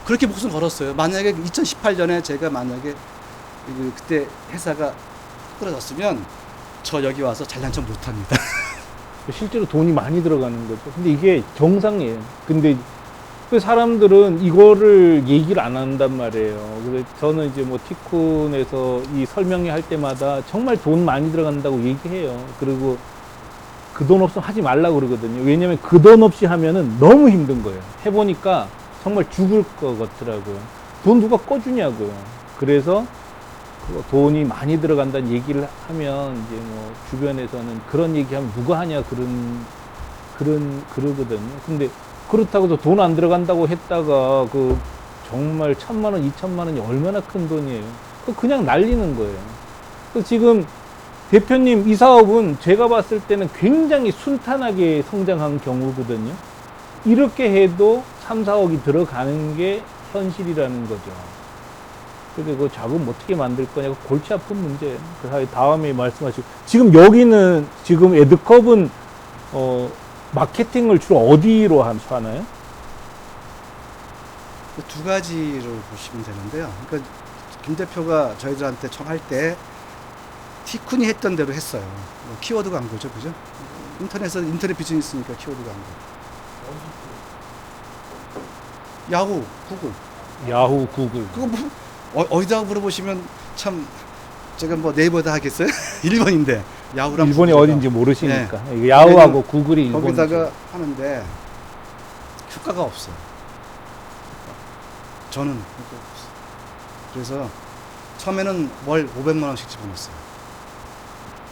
그렇게 목숨 걸었어요. 만약에 2018년에 제가 만약에 그때 회사가 끌어졌으면 저 여기 와서 잘난 척 못합니다. 실제로 돈이 많이 들어가는 거죠. 근데 이게 정상이에요. 근데 그 사람들은 이거를 얘기를 안 한단 말이에요. 그래서 저는 이제 뭐 티쿤에서 이 설명회 할 때마다 정말 돈 많이 들어간다고 얘기해요. 그리고 그 돈 없으면 하지 말라고 그러거든요. 왜냐면 그 돈 없이 하면은 너무 힘든 거예요. 해보니까 정말 죽을 것 같더라고요. 돈 누가 꺼주냐고요. 그래서 돈이 많이 들어간다는 얘기를 하면 이제 뭐 주변에서는 그런 얘기하면 누가 하냐 그러거든요. 근데 그렇다고 돈 안 들어간다고 했다가 그 정말 1,000만 원, 2,000만 원이 얼마나 큰 돈이에요. 그냥 날리는 거예요. 지금 대표님 이 사업은 제가 봤을 때는 굉장히 순탄하게 성장한 경우거든요. 이렇게 해도 3, 4억이 들어가는 게 현실이라는 거죠. 그래서 그 자금 어떻게 만들 거냐고 골치 아픈 문제예요. 그 다음에 말씀하시고. 지금 여기는, 지금 에드컵은, 마케팅을 주로 어디로 하나요? 두 가지로 보시면 되는데요. 그러니까 김 대표가 저희들한테 청할 때 티쿤이 했던 대로 했어요. 키워드 광고죠, 그죠? 인터넷 비즈니스니까 키워드 광고. 야후, 구글. 야후, 구글. 그거 뭐, 어디다가 물어보시면 참, 제가 뭐 네이버에다 하겠어요? 일본인데. 야후랑 일본이 구글이다. 어딘지 모르시니까. 네. 야후하고 구글이 일본이죠. 거기다가 하는데 효과가 없어요. 저는 효과가 없어요. 그래서 처음에는 월 500만 원씩 집어넣었어요.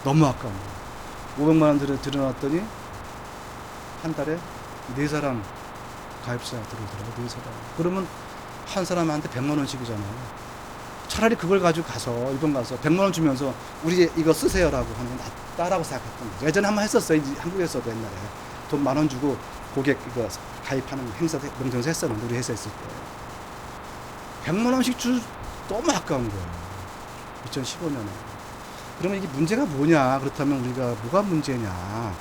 너무 아까운 거예요. 500만 원 들여놨더니 한 달에 4사람 가입자가 들어오더라고요. 4사람. 그러면 한 사람한테 100만 원씩이잖아요. 차라리 그걸 가지고 가서 일본 가서 100만 원 주면서 우리 이거 쓰세요라고 하는 게 낫다라고 생각했던 거죠. 예전에 한번 했었어요. 한국에서도 옛날에 돈 10,000원 주고 고객 이거 가입하는 행사 명정에서 했었는데 우리 회사 있을 때 100만 원씩 너무 아까운 거예요. 2015년에. 그러면 이게 문제가 뭐냐? 그렇다면 우리가 뭐가 문제냐?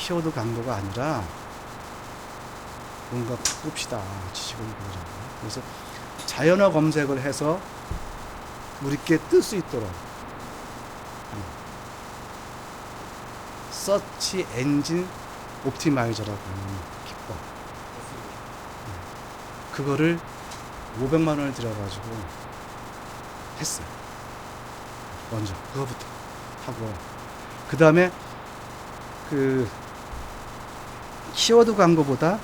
키워드 광고가 아니라 뭔가 바꿉시다. 지식을 보자. 그래서 자연어 검색을 해서 우리께 뜰 수 있도록 서치 엔진 옵티마이저라고 하는 기법. 그거를 500만 원을 들여가지고 했어요. 먼저 그거부터 하고 그 다음에 그 키워드 광고보다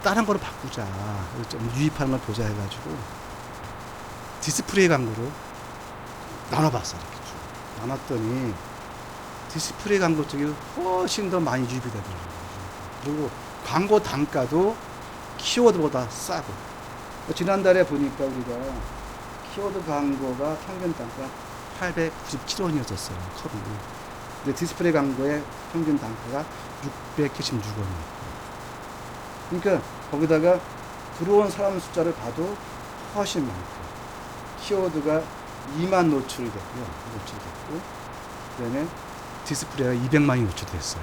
다른 거로 바꾸자. 좀 유입하는 걸 보자 해가지고 디스플레이 광고로 나눠봤어요. 이렇게 쭉 나눴더니 디스플레이 광고 쪽이 훨씬 더 많이 유입이 되더라고요. 그리고 광고 단가도 키워드보다 싸고. 지난달에 보니까 우리가 키워드 광고가 평균 단가 897원이었었어요. 컵이. 근데 디스플레이 광고의 평균 단가가 676원이에요. 그러니까 거기다가 들어온 사람 숫자를 봐도 훨씬 많고 키워드가 2만 노출이 됐고요. 그 다음에 디스플레이가 200만이 노출됐어요.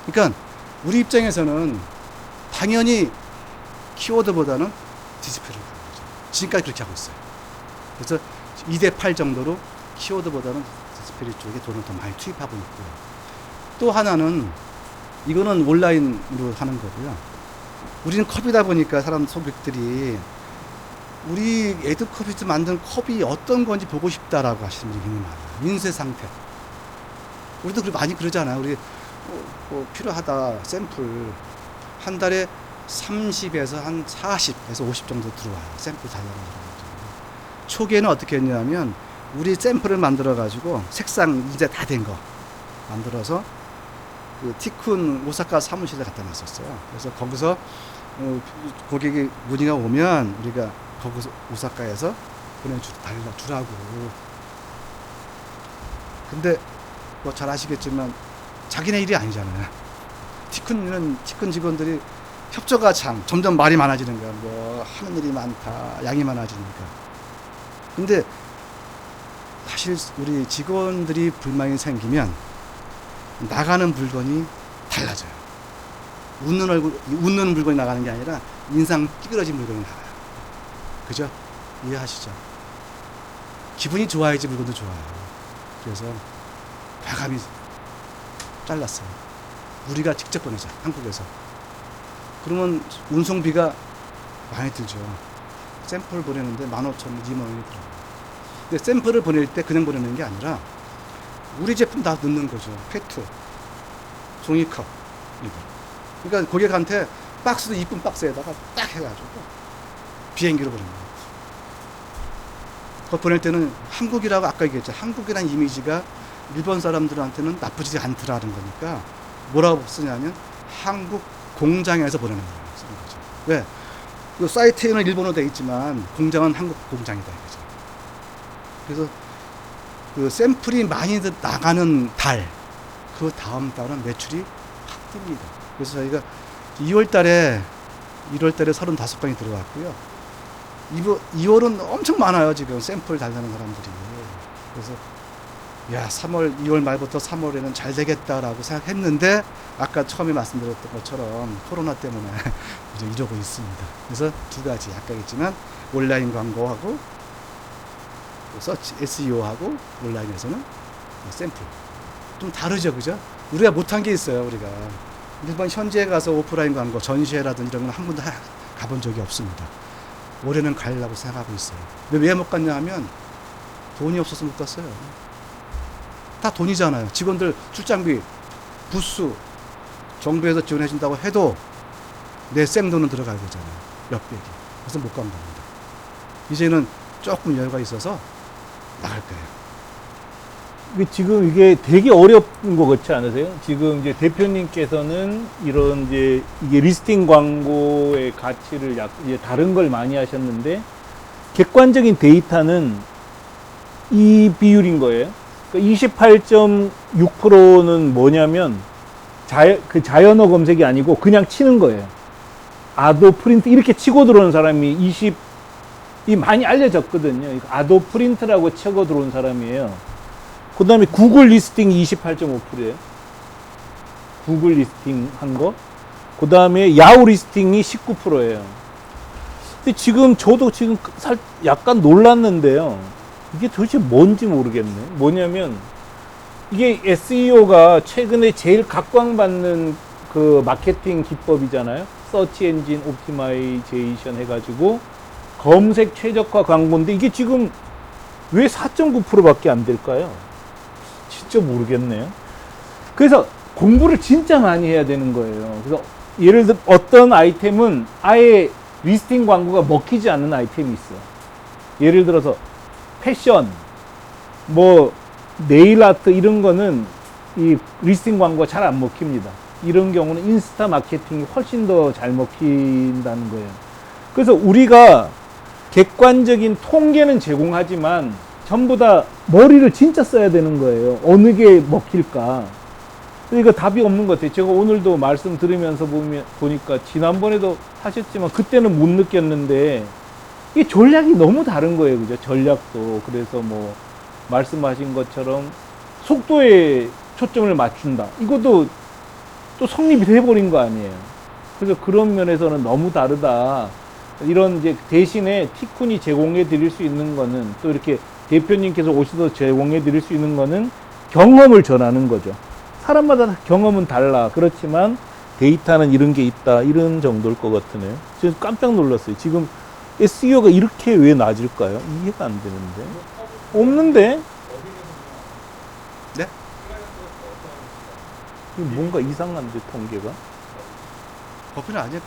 그러니까 우리 입장에서는 당연히 키워드보다는 디스플레이를 가는 거죠. 지금까지 그렇게 하고 있어요. 그래서 2대8 정도로 키워드보다는 디스플레이 쪽에 돈을 더 많이 투입하고 있고요. 또 하나는 이거는 온라인으로 하는 거고요. 우리는 컵이다 보니까 사람 소비들이 우리 에드컵에서 만든 컵이 어떤 건지 보고 싶다라고 하시는 분이 굉장히 많아요. 인쇄 상태. 우리도 많이 그러잖아요. 우리 뭐 필요하다 샘플 한 달에 30에서 한 40에서 50 정도 들어와요. 샘플 달라고 그러거든요. 초기에는 어떻게 했냐면 우리 샘플을 만들어 가지고 색상 이제 다 된 거 만들어서 그 티쿤 오사카 사무실에 갖다 놨었어요. 그래서 거기서 고객이 문의가 오면 우리가 거기서 오사카에서 달라주라고. 근데 뭐 잘 아시겠지만 자기네 일이 아니잖아요. 티쿤 직원들이 협조가 참 점점 말이 많아지는 거야. 뭐 하는 일이 많다, 양이 많아지니까. 근데 사실 우리 직원들이 불만이 생기면 나가는 물건이 달라져요. 웃는 물건이 나가는 게 아니라 인상 찌그러진 물건이 나가요. 그죠? 이해하시죠? 기분이 좋아야지 물건도 좋아요. 그래서 과감히 잘랐어요. 우리가 직접 보내자, 한국에서. 그러면 운송비가 많이 들죠. 샘플 보내는데 15,000원, 20,000원이 들어요. 근데 샘플을 보낼 때 그냥 보내는 게 아니라 우리 제품 다 넣는 거죠. 페트, 종이컵, 이거. 그러니까 고객한테 박스도 이쁜 박스에다가 딱 해가지고 비행기로 보내는 거예요. 그거 보낼 때는 한국이라고 아까 얘기했죠. 한국이라는 이미지가 일본 사람들한테는 나쁘지 않더라는 거니까 뭐라고 쓰냐면 한국 공장에서 보내는 거예요. 쓰는 거죠. 왜? 그 사이트에는 일본어로 되어 있지만 공장은 한국 공장이다 이거죠. 그래서 그 샘플이 많이 나가는 달, 그 다음 달은 매출이 확 뜹니다. 그래서 저희가 1월 달에 35건이 들어왔고요. 2월은 엄청 많아요, 지금 샘플 달라는 사람들이. 그래서 야, 2월 말부터 3월에는 잘 되겠다라고 생각했는데 아까 처음에 말씀드렸던 것처럼 코로나 때문에 이제 이러고 있습니다. 그래서 두 가지 아까 했지만 온라인 광고하고 서치 SEO하고 온라인에서는 샘플 좀 다르죠, 그죠? 우리가 못한 게 있어요. 우리가 일본 현지에 가서 오프라인 광고 전시회라든지 이런 건 한 번도 가본 적이 없습니다. 올해는 가려고 생각하고 있어요. 왜 못 갔냐 하면 돈이 없어서 못 갔어요. 다 돈이잖아요. 직원들 출장비, 부스 정부에서 지원해 준다고 해도 내 생돈은 들어가야 되잖아요. 몇백이. 그래서 못 간 겁니다. 이제는 조금 여유가 있어서 나갈 거예요. 지금 이게 되게 어려운 것 같지 않으세요? 지금 이제 대표님께서는 이런 이제 이게 리스팅 광고의 가치를 이제 다른 걸 많이 하셨는데 객관적인 데이터는 이 비율인 거예요. 그러니까 28.6%는 뭐냐면 자연어 검색이 아니고 그냥 치는 거예요. 아도 프린트 이렇게 치고 들어오는 사람이 이 많이 알려졌거든요. 아도 프린트라고 치고 들어온 사람이에요. 그 다음에 구글 리스팅이 28.5%예요. 구글 리스팅 한 거. 그 다음에 야후 리스팅이 19%예요. 근데 지금 저도 지금 약간 놀랐는데요. 이게 도대체 뭔지 모르겠네. 뭐냐면 이게 SEO가 최근에 제일 각광받는 그 마케팅 기법이잖아요. 서치 엔진 옵티마이제이션 해가지고 검색 최적화 광고인데 이게 지금 왜 4.9%밖에 안 될까요? 진짜 모르겠네요. 그래서 공부를 진짜 많이 해야 되는 거예요. 그래서 예를 들어 어떤 아이템은 아예 리스팅 광고가 먹히지 않는 아이템이 있어요. 예를 들어서 패션, 뭐 네일 아트 이런 거는 이 리스팅 광고가 잘 안 먹힙니다. 이런 경우는 인스타 마케팅이 훨씬 더 잘 먹힌다는 거예요. 그래서 우리가 객관적인 통계는 제공하지만 전부 다 머리를 진짜 써야 되는 거예요. 어느 게 먹힐까. 이거 답이 없는 것 같아요. 제가 오늘도 말씀 들으면서 보니까 지난번에도 하셨지만 그때는 못 느꼈는데 이 전략이 너무 다른 거예요. 그죠? 전략도. 그래서 뭐 말씀하신 것처럼 속도에 초점을 맞춘다. 이것도 또 성립이 돼버린 거 아니에요. 그래서 그런 면에서는 너무 다르다. 이런 이제 대신에 티쿤이 제공해 드릴 수 있는 거는 또 이렇게 대표님께서 오셔서 제공해 드릴 수 있는 거는 경험을 전하는 거죠. 사람마다 경험은 달라. 그렇지만 데이터는 이런 게 있다. 이런 정도일 것 같으네요. 지금 깜짝 놀랐어요. 지금 SEO가 이렇게 왜 낮을까요? 이해가 안 되는데. 없는데? 네? 이거 뭔가 이상한데, 통계가? 커피는 아니에요.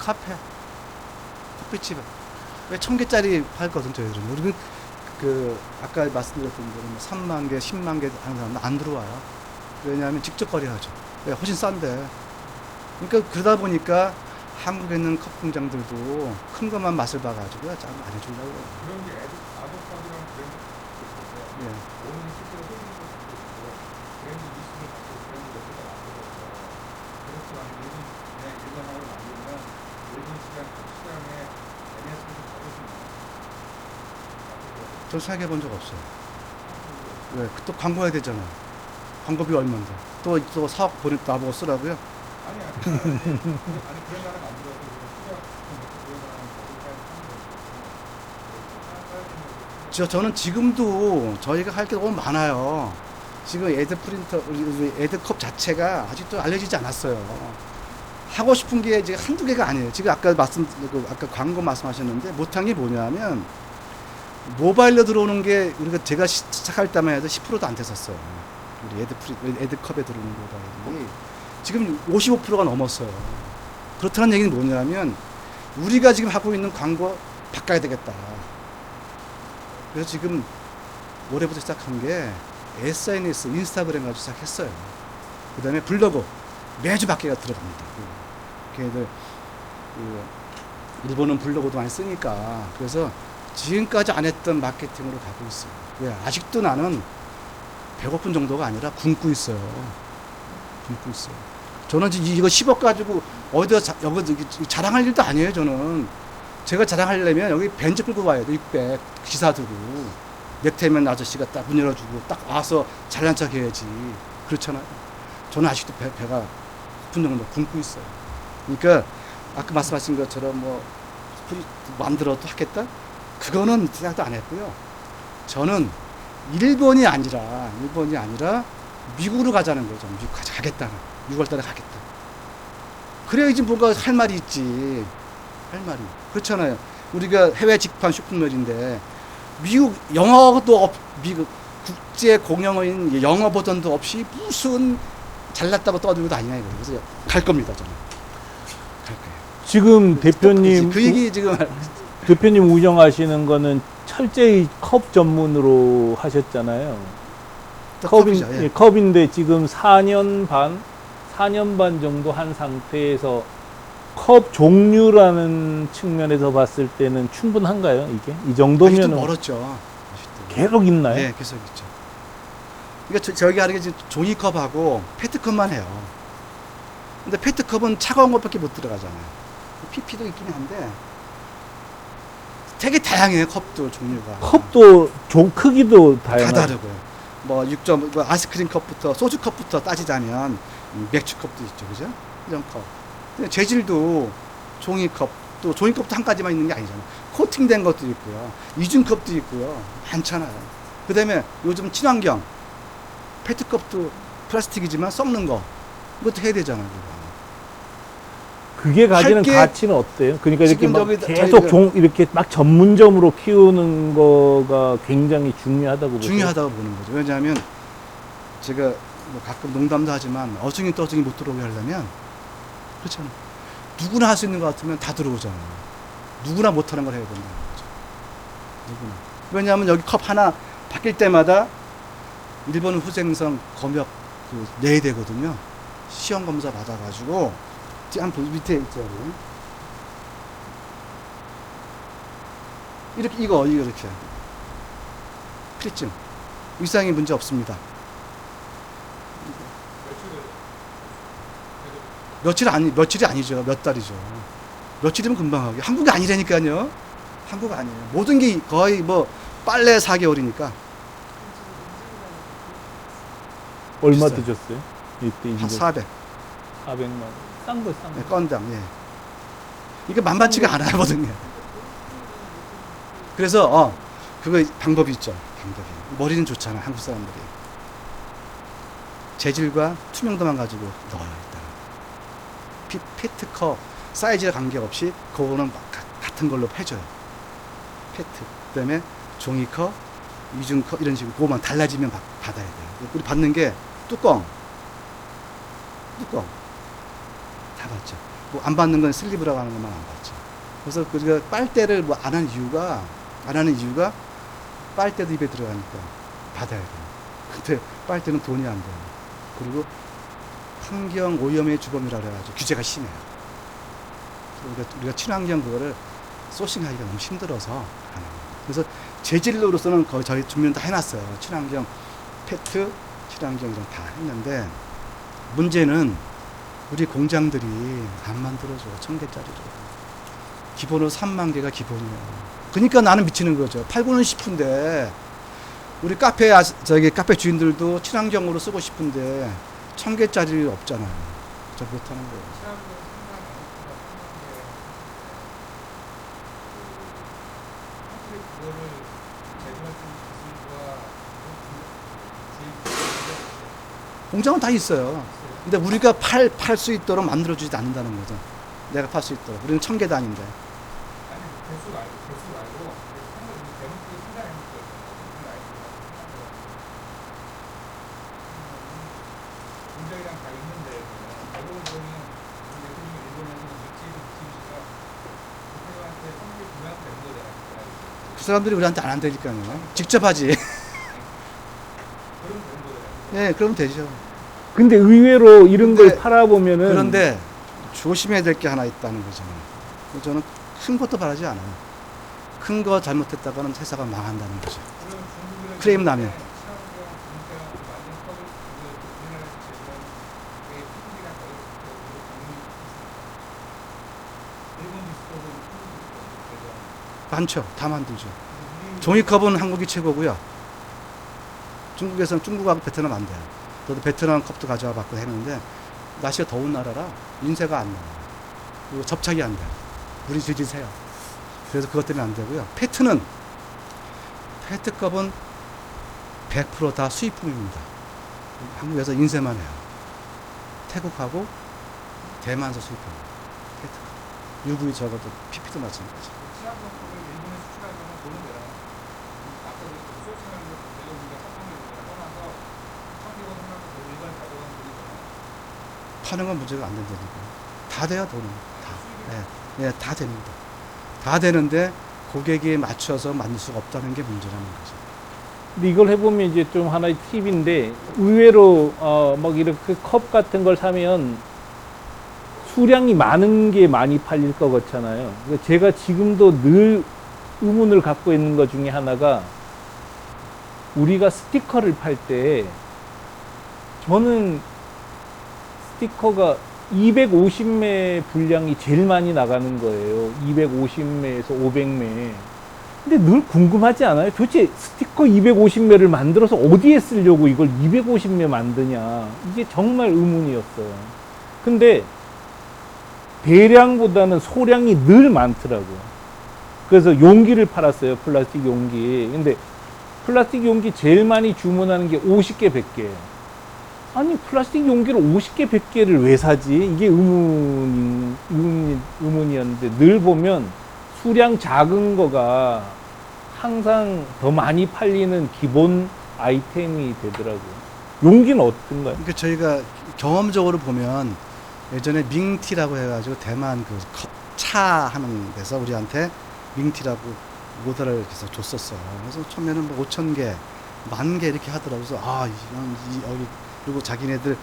커피집. 왜 1,000개짜리 팔거든, 저희들은. 우리는 아까 말씀드렸던 대로 3만 개, 10만 개 하는 사람은 안 들어와요. 왜냐하면 직접 거래하죠. 왜? 훨씬 싼데. 그러니까 그러다 보니까 한국에 있는 컵 공장들도 큰 것만 맛을 봐가지고 잘 안 해준다고. 그런 게 아보카도랑 브랜드 있었어요. 예. 오늘 실제로 소비자 브랜드 리스트를 갖고 브랜드 몇 개가 만들어서 그렇지만 일본 그냥 일본하고 만들면 일본 시장에 MS를 받으시나요? 전 생각해 본 적 없어요. 왜? 또 광고해야 되잖아요. 광고비 얼마인데. 또 사업 나보고 쓰라고요? 아니 그런 나라 만들어서 투자 그런 나라 저는 지금도 저희가 할 게 너무 많아요. 지금 애드 프린터, 우리 애드컵 자체가 아직도 알려지지 않았어요. 하고 싶은 게 지금 한두 개가 아니에요. 지금 아까 아까 광고 말씀하셨는데 못한 게 뭐냐면 모바일로 들어오는 게 제가 시작할 때만 해도 10%도 안 됐었어요. 우리 애드컵에 들어오는 모바일이. 지금 55%가 넘었어요. 그렇다는 얘기는 뭐냐면 우리가 지금 하고 있는 광고 바꿔야 되겠다. 그래서 지금 올해부터 시작한 게 SNS, 인스타그램 가지고 시작했어요. 그 다음에 블로그 매주 바뀌가 들어갑니다. 걔들 일본은 블로그도 많이 쓰니까 그래서 지금까지 안 했던 마케팅으로 가고 있어요. 왜? 아직도 나는 배고픈 정도가 아니라 굶고 있어요. 굶고 있어요. 저는 이거 10억 가지고 어디다 여기 자랑할 일도 아니에요. 저는 제가 자랑하려면 여기 벤츠 끌고 와야 돼. 600 기사 두고 넥타이맨 아저씨가 딱 문 열어주고 딱 와서 잘난 척 해야지. 그렇잖아요. 저는 아직도 배가 고픈 정도 굶고 있어요. 그러니까 아까 말씀하신 것처럼 뭐 만들어도 하겠다? 그거는 생각도 안 했고요. 저는 일본이 아니라 미국으로 가자는 거죠. 미국 가겠다는. 6월달에 가겠다. 그래야지 뭔가 할 말이 있지. 할 말이. 그렇잖아요. 우리가 해외 직판 쇼핑몰인데 미국 영어도 미국 국제 공용어인 영어 버전도 없이 무슨 잘났다고 떠들고 다니냐 이거예요. 그래서 갈 겁니다. 저는. 갈 거예요. 지금 대표님 그 얘기 지금 대표님 운영하시는 거는 철저히 컵 전문으로 하셨잖아요. 컵이죠. 예. 컵인데 지금 4년 반 정도 한 상태에서 컵 종류라는 측면에서 봤을 때는 충분한가요? 이게 이 아직도 정도면 멀었죠. 아직도. 계속 있나요? 네, 계속 있죠. 그러니까 저기 하는 게 지금 종이컵하고 페트컵만 해요. 근데 페트컵은 차가운 것밖에 못 들어가잖아요. PP도 있긴 한데 되게 다양해요. 컵도 종류가. 컵도 크기도 다 다양하고 다르고요. 뭐 6점 아이스크림 컵부터 소주 컵부터 따지자면 맥주컵도 있죠, 그죠? 이런 컵. 근데 재질도 종이컵, 또 종이컵도 한 가지만 있는 게 아니잖아요. 코팅된 것도 있고요, 이중컵도 있고요, 많잖아요. 그 다음에 요즘 친환경 페트컵도 플라스틱이지만 썩는 거, 이것도 해야 되잖아요. 그거. 그게 가지는 할게- 가치는 어때요? 그러니까 이렇게 지금 막 저기 계속 저희가- 이렇게 막 전문점으로 키우는 거가 굉장히 중요하다고 보세요. 중요하다고 보는 거죠. 왜냐하면 제가 뭐 가끔 농담도 하지만 어중이 떠중이 못 들어오게 하려면 그렇잖아요. 누구나 할 수 있는 것 같으면 다 들어오잖아요. 누구나 못하는 걸 해야 된다는 거죠. 누구나. 왜냐하면 여기 컵 하나 바뀔 때마다 일본 후생성 검역 내야 되거든요. 시험 검사 받아가지고 한 밑에 있죠. 이거 이렇게 필증 위상이 문제 없습니다. 며칠이 아니죠. 몇 달이죠. 며칠이면 금방 하게. 한국이 아니라니까요. 한국 아니에요. 모든 게 거의 뭐 빨래 4개월이니까 얼마 비싸요. 드셨어요? 이때 한 인증 400. 400만 원. 싼 거, 싼 거. 네, 건당. 예. 이게 만만치가 않아요, 거든요. 그래서 그거 방법이 있죠. 방법이. 머리는 좋잖아, 한국 사람들이. 재질과 투명도만 가지고 넣어요, 일단. 페트컵 사이즈에 관계없이 그거는 같은 걸로 해줘요. 페트. 그다음에 종이컵, 이중컵 이런 식으로 그거만 달라지면 받아야 돼요. 우리 받는 게 뚜껑 다 받죠. 뭐 안 받는 건 슬리브라고 하는 것만 안 받죠. 그래서 우리가 빨대를 뭐 안 하는 이유가 빨대도 입에 들어가니까 받아야 돼요. 근데 빨대는 돈이 안 돼요. 그리고 환경 오염의 주범이라 그래가지고 규제가 심해요. 우리가 친환경 그거를 소싱하기가 너무 힘들어서 안 합니다. 그래서 재질로서는 거의 저희 준비는 다 해놨어요. 친환경 페트, 친환경 이런 다 했는데 문제는 우리 공장들이 안 만들어줘. 1000개짜리로. 기본으로 3만 개가 기본이에요. 그러니까 나는 미치는 거죠. 팔고는 싶은데 우리 카페 주인들도 친환경으로 쓰고 싶은데 1000개짜리 없잖아요. 저 못하는 거예요. 공장은 다 있어요. 근데 우리가 팔 수 있도록 만들어주지 않는다는 거죠. 내가 팔 수 있도록. 우리는 1000개도 아닌데. 아니 개수 말고 대문구 생산해 공장이랑 다 있는데 알고 보면 우리 대표님이 일본에서 미치시가 대표님한테 성비 분양되는 거잖아요. 그 사람들이 우리한테 안 한다니까요. 직접 하지. 그럼 되는 거잖아요. 예, 그러면 되죠. 근데 의외로 이런 걸 근데- 팔아보면은 그런데 조심해야 될 게 하나 있다는 거잖아요. 그래서 저는 큰 것도 바라지 않아요. 큰 거 잘못했다가는 회사가 망한다는 거죠. 그럼 중국은 크레임 나면. 친환경 진짜 만든 컵을 우리나라에서 제조한 게 PP가 거의 일본 디스코도 중국 많죠. 다 만들죠. 종이컵은 한국이 최고고요. 중국에서는 중국하고 베트남 안 돼요. 저도 베트남 컵도 가져와 봤고 했는데 날씨가 더운 나라라 인쇄가 안 나와요. 그리고 접착이 안 돼요. 물이 질질 새요. 그래서 그것 때문에 안 되고요. 페트컵은 100% 다 수입품입니다. 한국에서 인쇄만 해요. 태국하고 대만서 수입합니다. 페트컵. UV 적어도 PP도 마찬가지. 친환경 컵을 일본에 수출하려면 돈은 내라. 아까 그 소싱하는 거 내가 우리가 컵을 떠나서 청기원 생각도 일반 가져간 돈이잖아. 파는 건 문제가 안 된다니까. 다 돼요, 돈은. 다. 예, 다 됩니다. 다 되는데 고객에 맞춰서 만들 수가 없다는 게 문제라는 거죠. 근데 이걸 해보면 이제 좀 하나의 팁인데 의외로 막 이렇게 컵 같은 걸 사면 수량이 많은 게 많이 팔릴 것 같잖아요. 그러니까 제가 지금도 늘 의문을 갖고 있는 것 중에 하나가 우리가 스티커를 팔 때 저는 스티커가 250매 분량이 제일 많이 나가는 거예요. 250매에서 500매. 근데 늘 궁금하지 않아요? 도대체 스티커 250매를 만들어서 어디에 쓰려고 이걸 250매 만드냐. 이게 정말 의문이었어요. 근데 대량보다는 소량이 늘 많더라고요. 그래서 용기를 팔았어요. 플라스틱 용기. 근데 플라스틱 용기 제일 많이 주문하는 게 50개, 100개. 아니, 플라스틱 용기를 50개, 100개를 왜 사지? 이게 의문이었는데 늘 보면 수량 작은 거가 항상 더 많이 팔리는 기본 아이템이 되더라고요. 용기는 어떤가요? 그러니까 저희가 경험적으로 보면 예전에 밍티라고 해가지고 대만 그 차 하는 데서 우리한테 밍티라고 오더를 해서 줬었어요. 그래서 처음에는 뭐 5,000개, 10,000개 이렇게 하더라고요. 그래서 여기 그리고 자기네들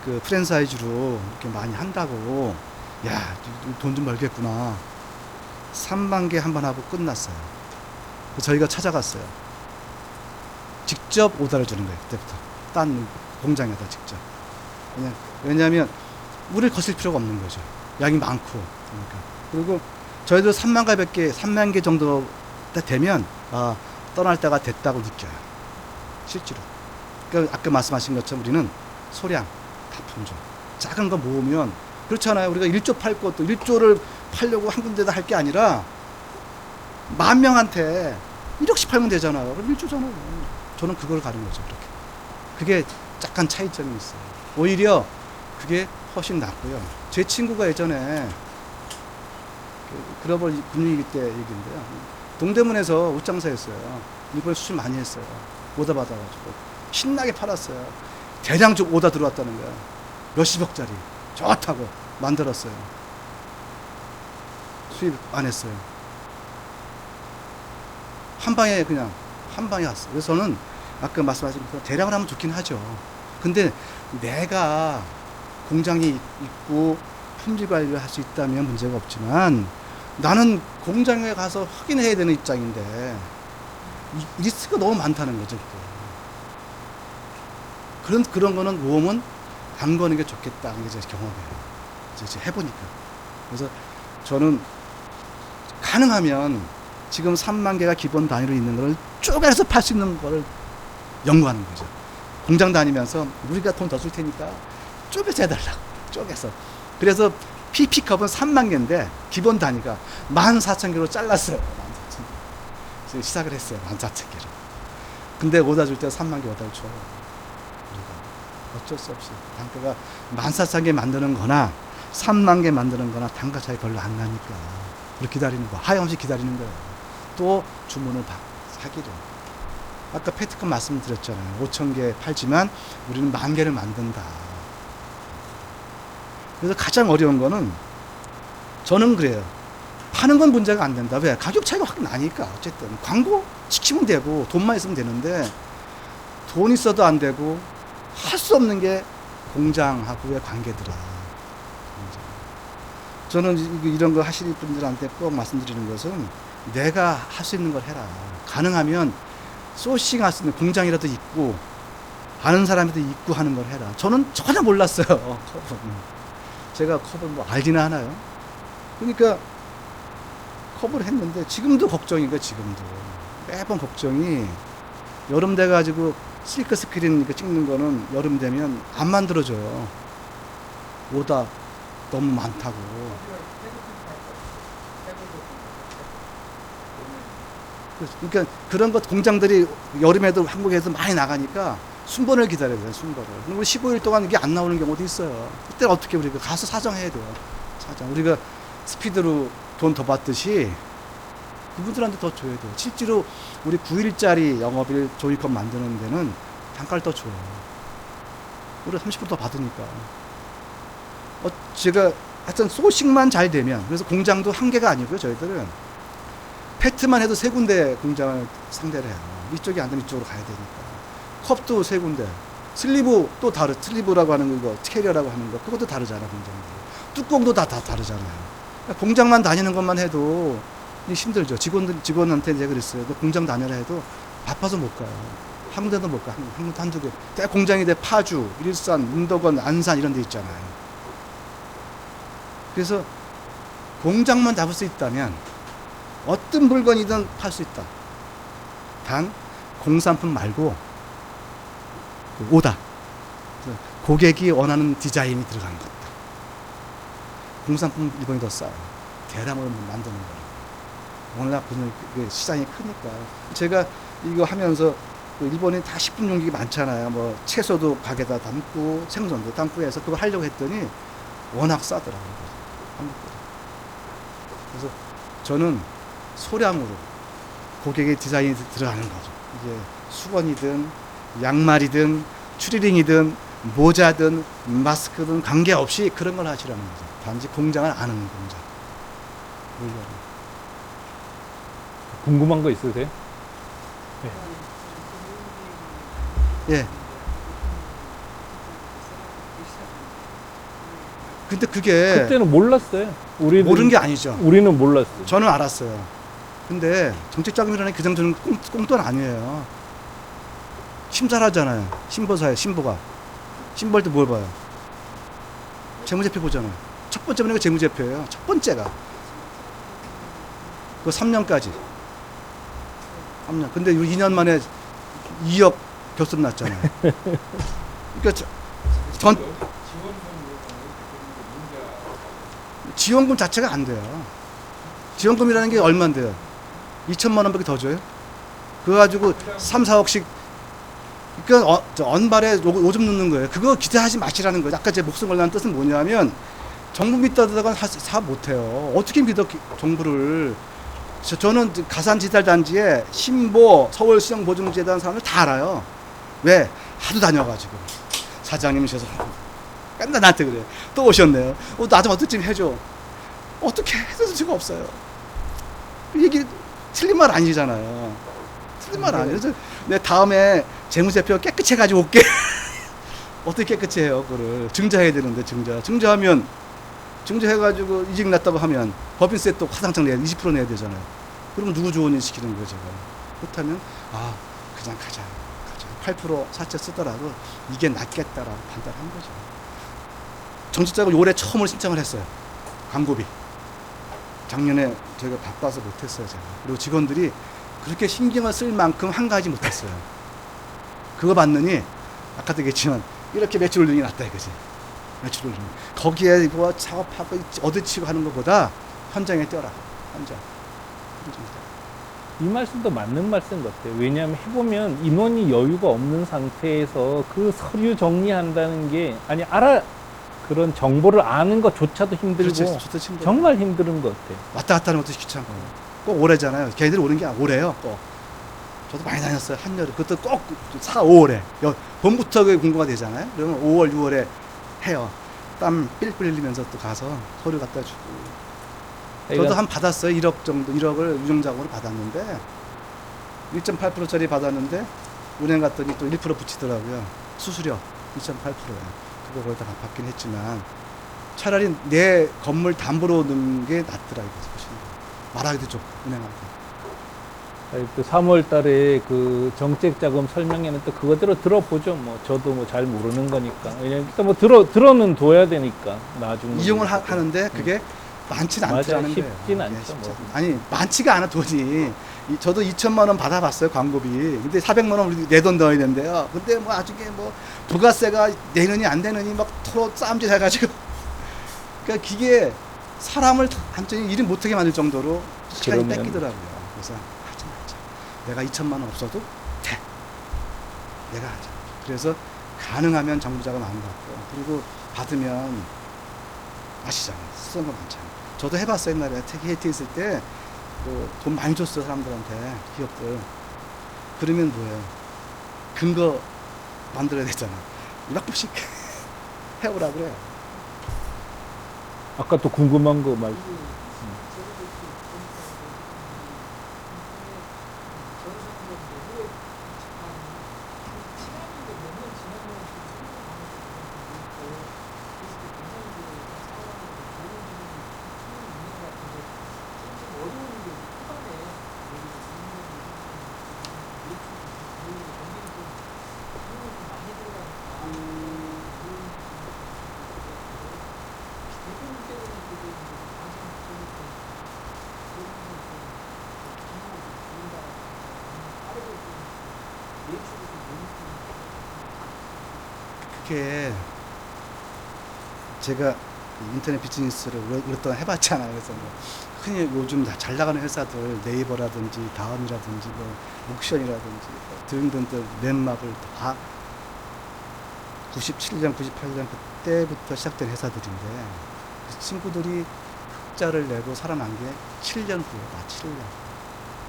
그 프랜차이즈로 이렇게 많이 한다고, 야, 돈 좀 벌겠구나. 3만 개 한 번 하고 끝났어요. 그래서 저희가 찾아갔어요. 직접 오더를 주는 거예요. 그때부터 딴 공장에다 직접. 왜냐하면 우리를 거슬 필요가 없는 거죠. 양이 많고. 그러니까. 그리고 저희도 3만 개, 100개, 3만 개 정도 되면 떠날 때가 됐다고 느껴요. 실제로. 그러니까 아까 말씀하신 것처럼 우리는 소량, 다품종. 작은 거 모으면 그렇잖아요. 우리가 1조 팔 것도 1조를 팔려고 한 군데다 할 게 아니라 10,000명한테 1억씩 팔면 되잖아요. 그럼 1조잖아요. 저는 그걸 가는 거죠. 그렇게. 그게 약간 차이점이 있어요. 오히려 그게 훨씬 낫고요. 제 친구가 예전에 글로벌 금융위기 때 얘기인데요. 동대문에서 옷장사였어요. 이번에 수출 많이 했어요. 오다 받아가지고 신나게 팔았어요. 대량 오다 들어왔다는 거야. 몇십억짜리 좋다고 만들었어요. 수입 안 했어요. 한 방에 왔어요. 그래서 저는 아까 말씀하신 것처럼 대량을 하면 좋긴 하죠. 근데 내가 공장이 있고 품질 관리를 할 수 있다면 문제가 없지만 나는 공장에 가서 확인해야 되는 입장인데 이 리스크가 너무 많다는 거죠. 그런 거는 모험은 안 거는 게 좋겠다는 게 제 경험이에요. 이제 해보니까. 그래서 저는 가능하면 지금 3만 개가 기본 단위로 있는 거를 쪼개서 팔 수 있는 거를 연구하는 거죠. 공장 다니면서 우리가 돈 더 줄 테니까 쪼개서 해달라고. 쪼개서. 그래서 PP컵은 3만 개인데 기본 단위가 14,000개로 잘랐어요. 14,000개. 시작을 했어요. 14,000개로. 근데 오다 줄 때 3만 개 오다를 줘요. 우리가 어쩔 수 없이 단가가 14,000개 만드는 거나 3만 개 만드는 거나 단가 차이 별로 안 나니까 그걸 기다리는 거. 하염없이 기다리는 거예요. 또 주문을 사기를. 아까 페트컵 말씀드렸잖아요. 5,000개 팔지만 우리는 10,000개를 만든다. 그래서 가장 어려운 거는 저는 그래요. 파는 건 문제가 안 된다. 왜? 가격 차이가 확 나니까. 어쨌든 광고 시키면 되고 돈만 있으면 되는데 돈 있어도 안 되고 할 수 없는 게 공장하고의 관계더라. 저는 이런 거 하시는 분들한테 꼭 말씀드리는 것은 내가 할 수 있는 걸 해라. 가능하면 소싱 할 수 있는 공장이라도 있고 아는 사람이라도 있고 하는 걸 해라. 저는 전혀 몰랐어요. 컵은. 제가 컵을 뭐 알기나 하나요? 그러니까 컵을 했는데 지금도 걱정인 거예요. 지금도 매번 걱정이 여름 돼가지고 실크 스크린 찍는 거는 여름 되면 안 만들어져요. 오다 너무 많다고. 그러니까 그런 것 공장들이 여름에도 한국에서 많이 나가니까 순번을 기다려야 돼요. 순번을. 그리고 15일 동안 이게 안 나오는 경우도 있어요. 그때 어떻게 우리가 가서 사정해야 돼요. 사정. 우리가 스피드로 돈 더 받듯이 그분들한테 더 줘야 돼요. 실제로 우리 9일짜리 영업일 종이컵 만드는 데는 단가를 더 줘요. 우리가 30% 더 받으니까. 제가 하여튼 소싱만 잘 되면, 그래서 공장도 한 개가 아니고요. 저희들은 페트만 해도 3군데 공장을 상대를 해요. 이쪽이 안 되면 이쪽으로 가야 되니까. 컵도 3군데, 슬리브 또 슬리브라고 하는 거, 캐리어라고 하는 거, 그것도 다르잖아, 공장들. 뚜껑도 다 다르잖아요. 그러니까 공장만 다니는 것만 해도 힘들죠. 직원한테 제가 그랬어요. 너 공장 다녀라 해도 바빠서 못 가요. 한 군데도 못 가. 한두 개. 대 공장이 돼 파주, 일산, 운덕원, 안산 이런 데 있잖아요. 그래서 공장만 잡을 수 있다면 어떤 물건이든 팔 수 있다. 단 공산품 말고 그 오다. 그래서 고객이 원하는 디자인이 들어간 것다. 공산품 일본이 더 싸요. 대량으로 만드는 거예요. 워낙 그 시장이 크니까. 제가 이거 하면서 일본에 다 식품 용기 많잖아요. 뭐 채소도 가게다 담고 생선도 담고 해서 그거 하려고 했더니 워낙 싸더라고요. 한국보다. 그래서 저는 소량으로 고객의 디자인이 들어가는 거죠. 이게 수건이든 양말이든 추리링이든 모자든 마스크든 관계없이 그런 걸 하시라는 거죠. 단지 공장을 아는 공장. 궁금한 거 있으세요? 예. 근데 그게 그때는 몰랐어요. 우리는 모르는 게 아니죠. 우리는 몰랐어요. 저는 알았어요. 근데 정책 자금이라는 그 정도는 꽁돈 아니에요. 심사하잖아요. 신보사에 신보가. 신보할 때 뭘 봐요? 재무제표 보잖아요. 첫 번째 보는 게 재무제표예요. 첫 번째가. 그 3년까지. 3년. 근데 2년 만에 2억 결손 났잖아요. 그러니까 지원금 자체가 안 돼요. 지원금이라는 게 얼마인데요? 2천만 원밖에 더 줘요? 그거 가지고 3, 4억씩 그러니까 언발에 오줌 넣는 거예요. 그거 기대하지 마시라는 거예요. 아까 제 목숨 걸라는 뜻은 뭐냐면 정부 믿다가 사업 못해요. 어떻게 믿어 정부를. 저는 가산지달단지에 신보 서울시정보증재단 사람들 다 알아요. 왜? 하도 다녀가지고 사장님이셔서 맨날 나한테 그래요. 또 오셨네요. 나 좀 어떻게 좀 해줘. 어떻게 해줄 수가 없어요. 이게 틀린 말 아니잖아요. 틀린 말 아니에요. 그래서 내 다음에 재무제표 깨끗이 해가지고 올게. 어떻게 깨끗이 해요 그거를. 증자해야 되는데 증자하면 증자해가지고 이직 났다고 하면 법인세 또 화장장 내야 20% 내야 되잖아요. 그러면 누구 좋은 일 시키는 거예요 제가. 그렇다면 그냥 가자. 8% 사채 쓰더라도 이게 낫겠다라고 판단한 거죠. 정책자금 올해 처음으로 신청을 했어요. 광고비. 작년에 저희가 바빠서 못했어요 제가. 그리고 직원들이 그렇게 신경을 쓸 만큼 한가하지 못했어요. 그거 봤느니 아까도 얘기했지만 이렇게 매출 올리는 게 낫다 이거지. 매출 올리는 거기에 뭐 작업하고 얻어치고 하는 것보다 현장에 뛰어라. 현장. 이 말씀도 맞는 말씀 같아요. 왜냐하면 해보면 인원이 여유가 없는 상태에서 그 서류 정리한다는 게 그런 정보를 아는 것조차도 힘들고 그렇지, 정말 힘든 것 같아요. 왔다 갔다 하는 것도 귀찮고 꼭 오래잖아요. 걔들이 오는 게 오래요. 꼭. 저도 많이 다녔어요. 한여름. 그것도 꼭 4, 5월에 봄부터 공고가 되잖아요. 그러면 5월, 6월에 해요. 땀 삘삘 흘리면서 또 가서 서류 갖다 주고. 저도 한 받았어요. 1억 정도, 1억을 유정자금으로 받았는데 1.8%짜리 받았는데 은행 갔더니 또 1% 붙이더라고요. 수수료 2.8%예요. 그거 거의 다 받긴 했지만 차라리 내 건물 담보로 넣는 게 낫더라 이거지. 말하기도 좋고 은행한테. 또 3월 달에 그 정책자금 설명회는 또 그거대로 들어보죠. 뭐 저도 뭐 잘 모르는 거니까. 왜냐면 일단 뭐 들어는 둬야 되니까 나중에 이용을 하는데 그게 많지는 않더라는 거예요. 쉽진 않죠. 뭐. 아니 많지가 않아 돈이. 저도 2천만 원 받아봤어요 광고비. 근데 400만 원 우리 내 돈 넣어야 된대요. 근데 뭐 나중에 뭐 부가세가 내느니 안 되느니 막 서로 싸움질 해가지고. 그러니까 기계 사람을 완전히 일 못하게 만들 정도로 시간이 뺏기더라고요. 그래서 하지 말자. 내가 2천만 원 없어도 돼. 내가 하자. 그래서 가능하면 정부 자금 안 받고 그리고 받으면 아시잖아요. 쓰는 거 많잖아요. 저도 해봤어요. 옛날에 KT 있을 때 돈 많이 줬어요. 사람들한테. 기업들. 그러면 뭐예요? 근거 만들어야 되잖아. 1억씩 해오라 그래요. 아까 또 궁금한 거 말씀. 그게 제가 인터넷 비즈니스를 오랫동안 해봤잖아요. 그래서 뭐 흔히 요즘 다 잘 나가는 회사들 네이버라든지 다음이라든지 뭐 옥션이라든지 뭐 등등등 넷마블 다 97년, 98년 그때부터 시작된 회사들인데 그 친구들이 흑자를 내고 살아난 게 7년 후에다 7년.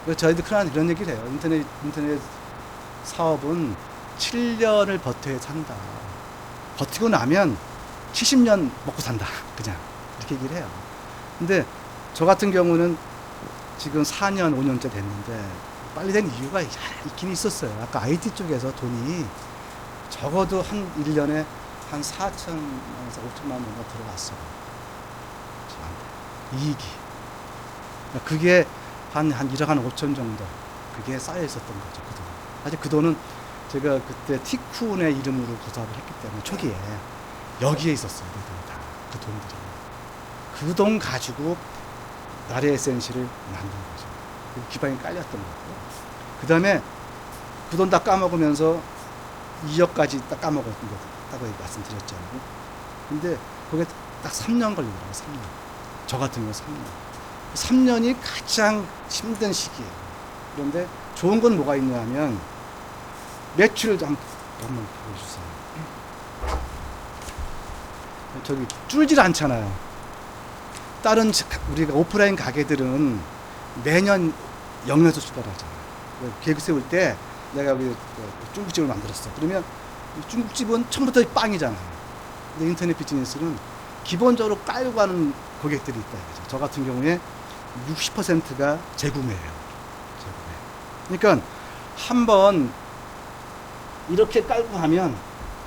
그래서 저희들 큰일 이런 얘기를 해요. 인터넷 사업은 7년을 버텨야 산다. 버티고 나면 70년 먹고 산다. 그냥 이렇게 얘기를 해요. 근데 저 같은 경우는 지금 4년, 5년째 됐는데 빨리 된 이유가 있긴 있었어요. 아까 IT 쪽에서 돈이 적어도 한 1년에 한 4천만에서 5천만 원 정도 들어갔어요. 저한테. 이익이. 그게 한 1억 한 5천 정도. 그게 쌓여 있었던 거죠. 그 돈. 사실 그 돈은 제가 그때 티쿤의 이름으로 구사업을 했기 때문에 초기에 여기에 있었어요. 그 돈들이. 그 돈 가지고 나래 에센시를 만든 거죠. 기반이 깔렸던 거고. 그 다음에 그 돈 다 까먹으면서 2억까지 딱 까먹었다고 말씀드렸잖아요. 근데 그게 딱 3년 걸리더라고요. 3년. 저 같은 경우 3년. 3년이 가장 힘든 시기예요. 그런데 좋은 건 뭐가 있냐면 매출을 한번 보여주세요. 저기 줄질 않잖아요. 다른 우리가 오프라인 가게들은 매년 0에서 출발하잖아요. 계획 세울 때 내가 여기 중국집을 만들었어. 그러면 중국집은 처음부터 빵이잖아요. 근데 인터넷 비즈니스는 기본적으로 깔고 가는 고객들이 있다 이거죠. 저 같은 경우에 60%가 재구매예요. 재구매. 그러니까 한번 이렇게 깔고 하면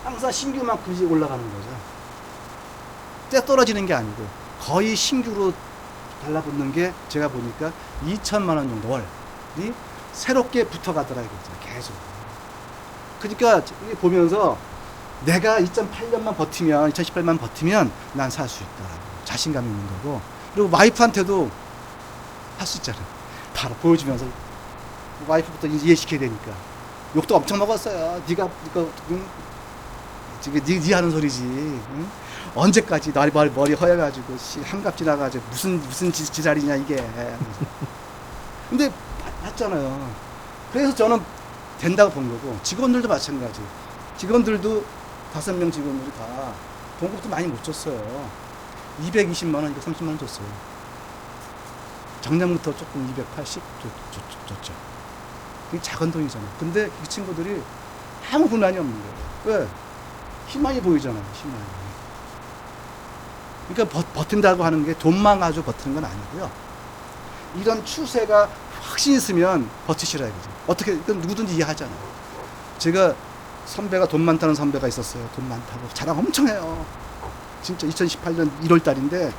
항상 신규만큼씩 올라가는 거죠. 떼 떨어지는 게 아니고 거의 신규로 달라붙는 게 제가 보니까 2천만 원 정도 월이 새롭게 붙어가더라 이거죠. 계속. 그러니까 보면서 내가 2008년만 버티면 2018만 버티면 난 살 수 있다. 자신감이 있는 거고. 그리고 와이프한테도 할 수 있잖아요. 바로 보여주면서 와이프부터 이해시켜야 되니까. 욕도 엄청 먹었어요. 네가 응? 지금 네 하는 소리지. 응? 언제까지 머리 허여가지고 한갑 지나가지고 무슨 지랄이냐 이게. 근데 봤잖아요. 그래서 저는 된다고 본 거고 직원들도 마찬가지. 직원들도 5명 직원들이 다 봉급도 많이 못 줬어요. 220만 원, 230만 원 줬어요. 작년부터 조금 280 줬죠. 그게 작은 돈이잖아요. 근데 이 친구들이 아무 불만이 없는 거예요. 왜? 희망이 보이잖아요. 희망이. 그러니까 버틴다고 하는 게 돈만 가지고 버티는 건 아니고요. 이런 추세가 확신 있으면 버티시라 이거죠. 어떻게, 누구든지 이해하잖아요. 제가 선배가 돈 많다는 선배가 있었어요. 돈 많다고. 자랑 엄청 해요. 진짜 2018년 1월 달인데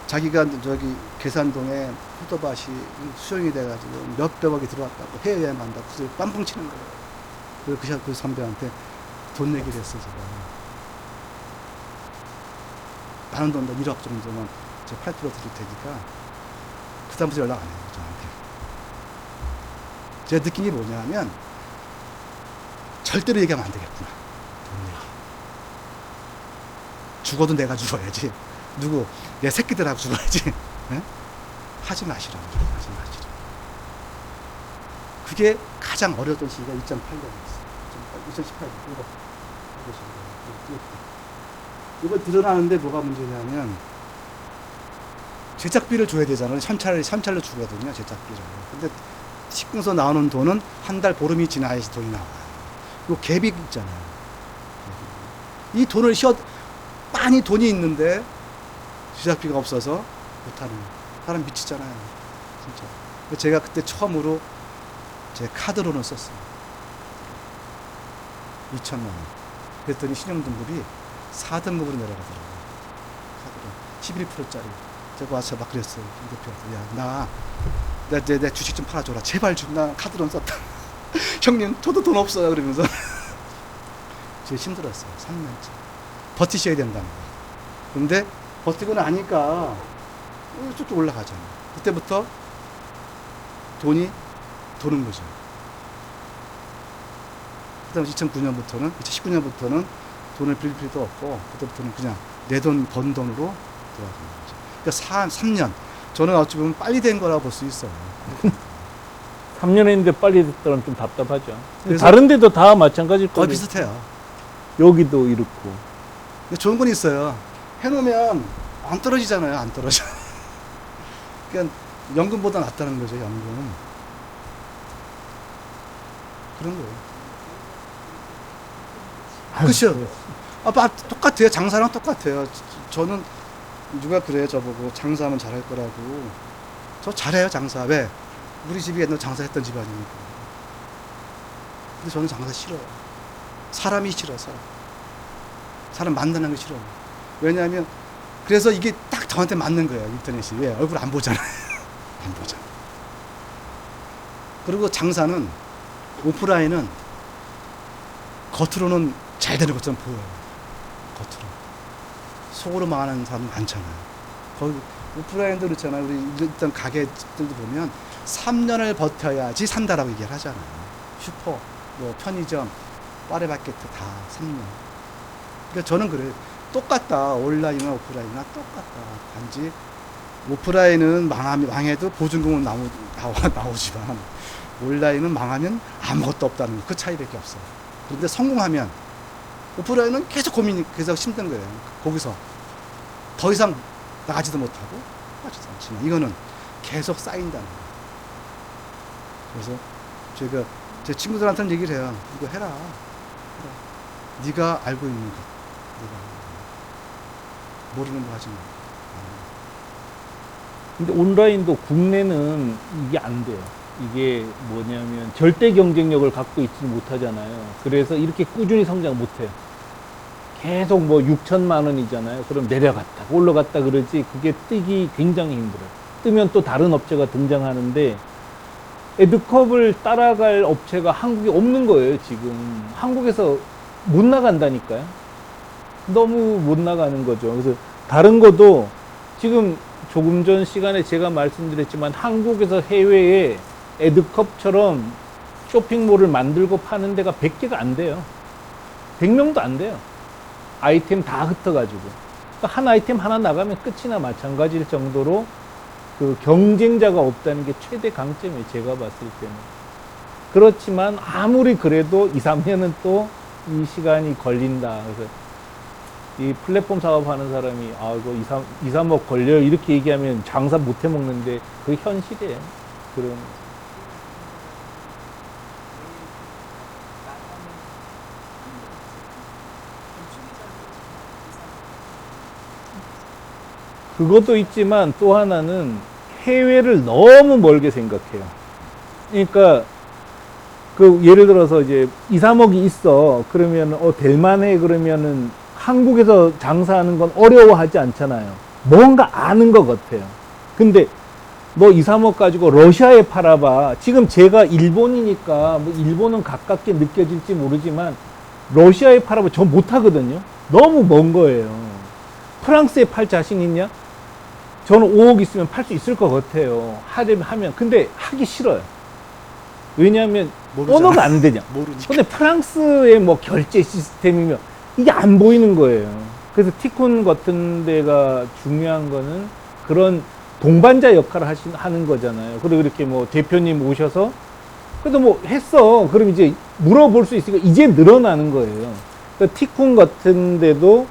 자기가 저기 계산동에 포도밭이 수용이 돼가지고 몇백억이 들어왔다고 해외여행 간다고 그래서 빰풍 치는 거예요. 그래서 그 선배한테 돈 내기를 했어요. 제가. 많은 돈도 1억 정도만 제가 8% 드릴 테니까 그 다음부터 연락 안 해요. 저한테. 제가 느낀 게 뭐냐면 절대로 얘기하면 안 되겠구나. 돈 얘기. 죽어도 내가 죽어야지. 누구? 내 새끼들하고 죽어야지. 네? 하지 마시라고. 하지 마시라. 그게 가장 어려웠던 시기가 2008년이었어요. 2018년. 이거 드러나는데 뭐가 문제냐면 제작비를 줘야 되잖아요. 현찰로 주거든요. 제작비를. 근데 식공서 나오는 돈은 한 달 보름이 지나야지 돈이 나와요. 그리고 갭이 있잖아요. 이 돈을 많이 돈이 있는데 제작비가 없어서 못하는 사람 미치잖아요. 진짜. 제가 그때 처음으로 제 카드론을 썼어요. 2천만 원. 그랬더니 신용등급이 4등급으로 내려가더라고요. 카드론. 11%짜리. 제가 와서 막 그랬어요. 김 대표한테. 야, 내 주식 좀 팔아줘라. 제발 좀. 나 카드론 썼다. 형님, 저도 돈 없어요. 그러면서. 제가 힘들었어요. 3년째. 버티셔야 된다는 거예요. 근데 버티고 나니까 쭉쭉 올라가잖아요. 그때부터 돈이 도는 거죠. 그다음에 2009년부터는 2019년부터는 돈을 빌릴 필요도 없고 그때부터는 그냥 내 돈 번 돈으로 들어가는 거죠. 그러니까 3년 저는 어찌 보면 빨리 된 거라고 볼 수 있어요. 3년 했는데 빨리 됐다면 좀 답답하죠. 그래서 다른 데도 다 마찬가지일 거의 거예요. 비슷해요. 여기도 이렇고. 근데 좋은 건 있어요. 해놓으면 안 떨어지잖아요. 안 떨어져. 그러니까 연금보다 낫다는 거죠. 연금. 그런 거예요. 그렇죠. 똑같아요. 장사랑 똑같아요. 저는 누가 그래요. 저보고 장사하면 잘할 거라고. 저 잘해요. 장사. 왜? 우리 집이 옛날 장사했던 집안이니까. 근데 저는 장사 싫어요. 사람이 싫어. 사람 만나는 거 싫어요. 왜냐하면 그래서 이게 딱 저한테 맞는 거예요. 인터넷이. 왜? 얼굴 안 보잖아요. 안 보잖아요. 그리고 장사는 오프라인은 겉으로는 잘 되는 것처럼 보여요. 겉으로. 속으로 망하는 사람 많잖아요. 거기 오프라인도 그렇잖아요. 우리 일단 가게들도 보면 3년을 버텨야지 산다라고 얘기를 하잖아요. 슈퍼, 뭐 편의점, 파레바게트 다 3년. 그러니까 저는 그래요. 똑같다. 온라인이나 오프라인이나 똑같다. 단지 오프라인은 망해도 보증금은 나오지만 온라인은 망하면 아무것도 없다는 거. 그 차이밖에 없어요. 그런데 성공하면 오프라인은 계속 고민이 계속 힘든 거예요. 거기서 더 이상 나가지도 못하고 하지도 않지만 이거는 계속 쌓인다는 거예요. 그래서 제가 제 친구들한테는 얘기를 해요. 이거 해라. 네가 알고 있는 것. 모르는 거 하지 마. 근데 온라인도 국내는 이게 안 돼요. 이게 뭐냐면 절대 경쟁력을 갖고 있지 못하잖아요. 그래서 이렇게 꾸준히 성장 못해요. 계속 뭐 6천만 원이잖아요. 그럼 내려갔다 올라갔다 그러지 그게 뜨기 굉장히 힘들어요. 뜨면 또 다른 업체가 등장하는데 에듀컵을 따라갈 업체가 한국에 없는 거예요. 지금 한국에서 못 나간다니까요. 너무 못 나가는 거죠. 그래서 다른 것도 지금 조금 전 시간에 제가 말씀드렸지만 한국에서 해외에 에듀컵처럼 쇼핑몰을 만들고 파는 데가 100개가 안 돼요. 100명도 안 돼요. 아이템 다 흩어가지고. 그러니까 한 아이템 하나 나가면 끝이나 마찬가지일 정도로 그 경쟁자가 없다는 게 최대 강점이에요. 제가 봤을 때는. 그렇지만 아무리 그래도 2, 3년은 또 이 시간이 걸린다. 그래서 이 플랫폼 사업하는 사람이 이거 2, 3억 걸려요. 이렇게 얘기하면 장사 못 해먹는데 그게 현실이에요. 그런. 그것도 있지만 또 하나는 해외를 너무 멀게 생각해요. 그러니까 그 예를 들어서 이제 2, 3억이 있어. 그러면 될만해. 그러면은 한국에서 장사하는 건 어려워하지 않잖아요. 뭔가 아는 것 같아요. 근데 너 2, 3억 가지고 러시아에 팔아봐. 지금 제가 일본이니까 뭐 일본은 가깝게 느껴질지 모르지만 러시아에 팔아봐. 저 못하거든요. 너무 먼 거예요. 프랑스에 팔 자신 있냐? 저는 5억 있으면 팔 수 있을 것 같아요. 하면. 근데 하기 싫어요. 왜냐하면 모르잖아. 언어가 안 되냐. 모르니까. 근데 프랑스의 뭐 결제 시스템이면 이게 안 보이는 거예요. 그래서 티콘 같은 데가 중요한 거는 그런 동반자 역할을 하는 거잖아요. 그리고 이렇게 뭐 대표님 오셔서 그래도 뭐 했어. 그럼 이제 물어볼 수 있으니까 이제 늘어나는 거예요. 그러니까 티콘 같은 데도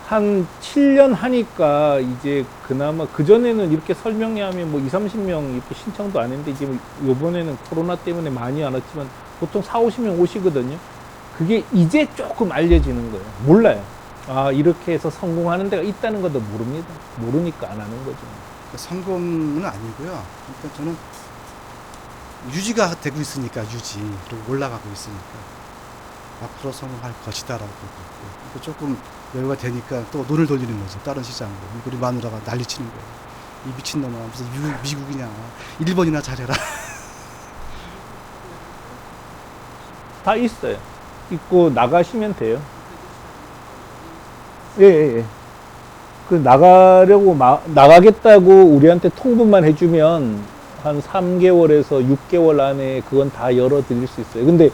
한 7년 하니까 이제 그나마 그전에는 이렇게 설명회하면 뭐 20, 30명 이렇게 신청도 안 했는데 이제 뭐 요번에는 코로나 때문에 많이 안 왔지만 보통 40, 50명 오시거든요. 그게 이제 조금 알려지는 거예요. 몰라요. 이렇게 해서 성공하는 데가 있다는 것도 모릅니다. 모르니까 안 하는 거죠. 성공은 아니고요. 그러니까 저는 유지가 되고 있으니까 그리고 올라가고 있으니까 앞으로 성공할 것이다라고 보고 있고 조금 여유가 되니까 또 눈을 돌리는 거죠. 다른 시장으로. 우리 마누라가 난리치는 거예요. 이 미친놈아 무슨 미국이냐. 일본이나 잘해라. 다 있어요. 있고 나가시면 돼요. 예. 그 나가겠다고 우리한테 통보만 해주면 한 3개월에서 6개월 안에 그건 다 열어드릴 수 있어요. 근데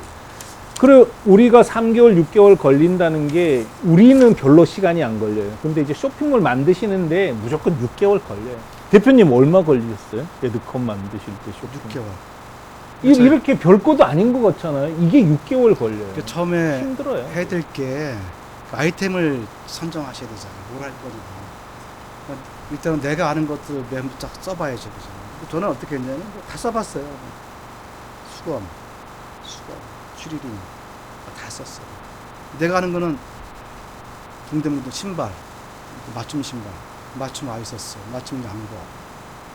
그리고 우리가 3개월, 6개월 걸린다는 게 우리는 별로 시간이 안 걸려요. 근데 이제 쇼핑몰 만드시는데 무조건 6개월 걸려요. 대표님 얼마 걸리셨어요? 레드컵 만드실 때 쇼핑몰? 6개월. 이렇게 별것도 아닌 것 같잖아요. 이게 6개월 걸려요. 처음에 힘들어요. 해야 될 게 아이템을 선정하셔야 되잖아요. 뭘 할 거냐. 일단은 내가 아는 것도 메모 쫙 써봐야죠. 그죠? 저는 어떻게 했냐면 다 써봤어요. 수검, 추리링 다 썼어요. 내가 아는 거는 동대문도 신발, 맞춤 신발, 맞춤 아이서스, 맞춤 양복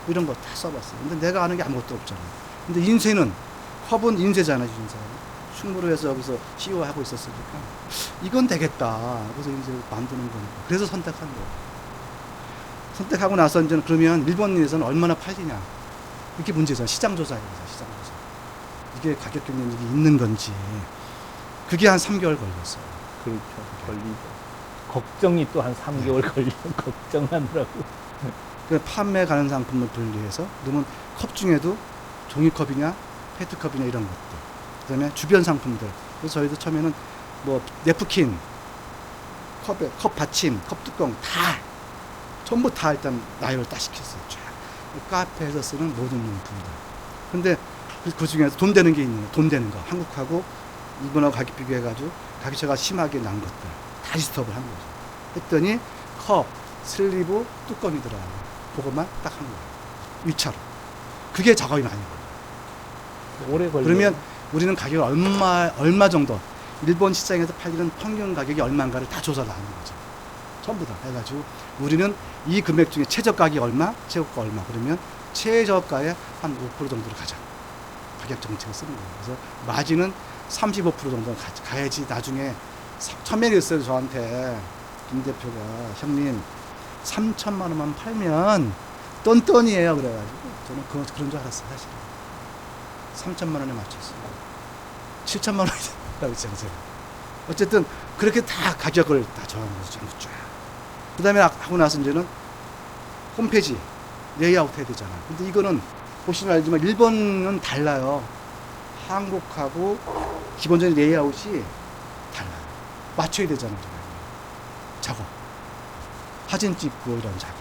이런 거 다 써봤어요. 근데 내가 아는 게 아무것도 없잖아요. 근데 인쇄는 컵은 인쇄잖아요. 인쇄. 충무로 해서 여기서 CEO 하고 있었으니까 이건 되겠다. 그래서 이제 만드는 거니까. 그래서 선택한 거예요. 선택하고 나서 이제는 그러면 일본에서는 얼마나 팔리냐. 이게 문제잖아요. 시장 조사예요. 시장 조사. 이게 가격 경쟁력이 있는 건지. 그게 한 3개월 걸렸어요. 그렇죠. 걸리죠. 걱정이 또 한 3개월 걸려. 걱정하느라고. 그 판매 가는 상품을 분리해서 그러면 컵 중에도 종이컵이냐 페트컵이냐 이런 것들. 그다음에 주변 상품들. 그래서 저희도 처음에는 뭐 냅킨, 컵 받침, 컵 뚜껑 다 전부 다 일단 나열을 다 시켰어요. 쫙. 카페에서 쓰는 모든 용품들. 근데 그 중에서 돈 되는 게 있네요. 돈 되는 거. 한국하고 이번하고 가격 비교해가지고 가격차가 심하게 난 것들. 다 리스트업을 한 거죠. 했더니 컵, 슬리브, 뚜껑이더라. 그것만 딱 한 거예요. 1차로. 그게 작업이 많이 걸려요. 오래 걸려요. 그러면 우리는 가격을 얼마 정도, 일본 시장에서 팔리는 평균 가격이 얼마인가를 다 조사를 하는 거죠. 전부 다 해가지고 우리는 이 금액 중에 최저가격이 얼마, 최고가 얼마. 그러면 최저가의 한 5% 정도로 가자. 가격 정책을 쓰는 거예요. 그래서 마진은 35% 정도 가야지 나중에 처음에 있어요. 저한테 김 대표가 형님 3천만 원만 팔면 똔똔이에요. 그래가지고 저는 그런 줄 알았어요. 사실은 3천만 원에 맞췄어요. 7천만 원이라고 했잖아요. 제가. 어쨌든 그렇게 다 가격을 다 정하는 거죠. 전부 쫙. 그 다음에 하고 나서 이제는 홈페이지 레이아웃 해야 되잖아요. 근데 이거는 보시면 알지만 일본은 달라요. 한국하고 기본적인 레이아웃이 달라요. 맞춰야 되잖아요. 작업. 사진 찍고 이런 작업.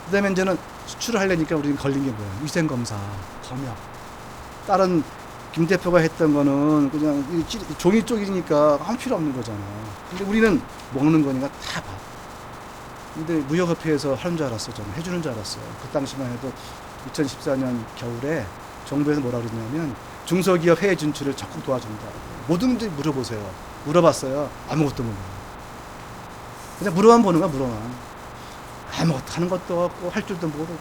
그 다음에 이제는 수출을 하려니까 우리는 걸린 게 뭐예요? 위생검사, 검역. 다른 김 대표가 했던 거는 그냥 종이 쪽이니까 아무 필요 없는 거잖아요. 근데 우리는 먹는 거니까 다 봐. 근데 무역협회에서 하는 줄 알았어요. 저는 해주는 줄 알았어요. 그 당시만 해도 2014년 겨울에 정부에서 뭐라 그랬냐면 중소기업 해외 진출을 적극 도와준다. 뭐든지 물어보세요. 물어봤어요. 아무것도 몰라요. 그냥 물어만 보는 거야, 물어만. 아무것도 하는 것도 없고 할 줄도 모르고.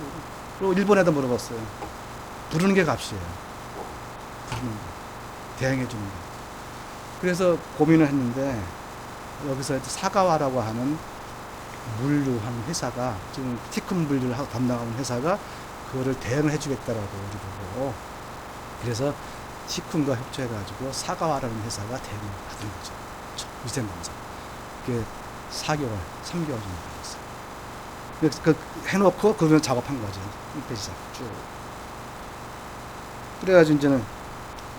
그리고 일본에다 물어봤어요. 부르는 게 값이에요. 부르는 거. 대행해 주는 거. 그래서 고민을 했는데 여기서 사가와라고 하는 물류하는 회사가 지금 티큰 물류를 하고 담당하는 회사가 그거를 대행을 해주겠다라고 우리 보고 그래서 티큰과 협조해가지고 사가와라는 회사가 대행을 받은 거죠. 위생검사. 그게 4개월, 3개월 정도 걸렸어요. 그 해놓고 그러면 작업한 거죠. 홈페이지 작업 쭉. 그래가지고 이제는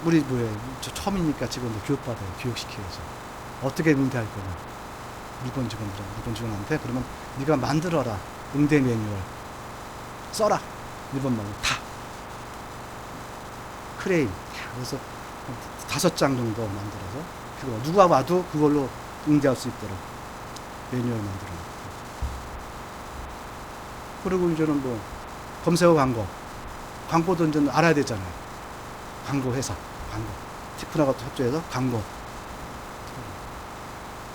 우리 뭐예요? 저 처음이니까 직원들 교육받아요. 교육시켜야죠. 어떻게 응대할 거냐. 일본 직원한테 그러면 네가 만들어라. 응대 매뉴얼. 써라. 일본말로 다. 크레인. 그래서 5장 정도 만들어서 그거 누가 와도 그걸로 응대할 수 있도록 매뉴얼 만들어 놓고. 그리고 이제는 뭐 검색어 광고도 이제 알아야 되잖아요. 광고 회사, 광고. 티프나가 협조해서 광고.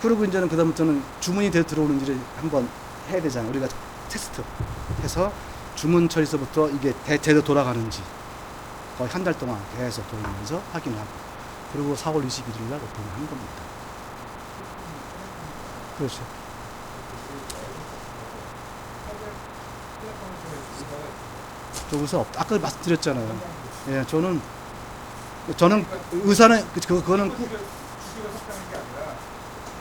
그리고 이제는 그다음부터는 주문이 들어오는지를 한번 해야 되잖아요. 우리가 테스트 해서 주문 처리서부터 이게 제대로 돌아가는지 거의 한 달 동안 계속 돌리면서 확인하고 그리고 4월 21일 날 오픈을 한 겁니다. 그렇죠. 여기서 아까 말씀드렸잖아요. 예, 저는 의사는 그거는 주식을 섭취하는 게 아니라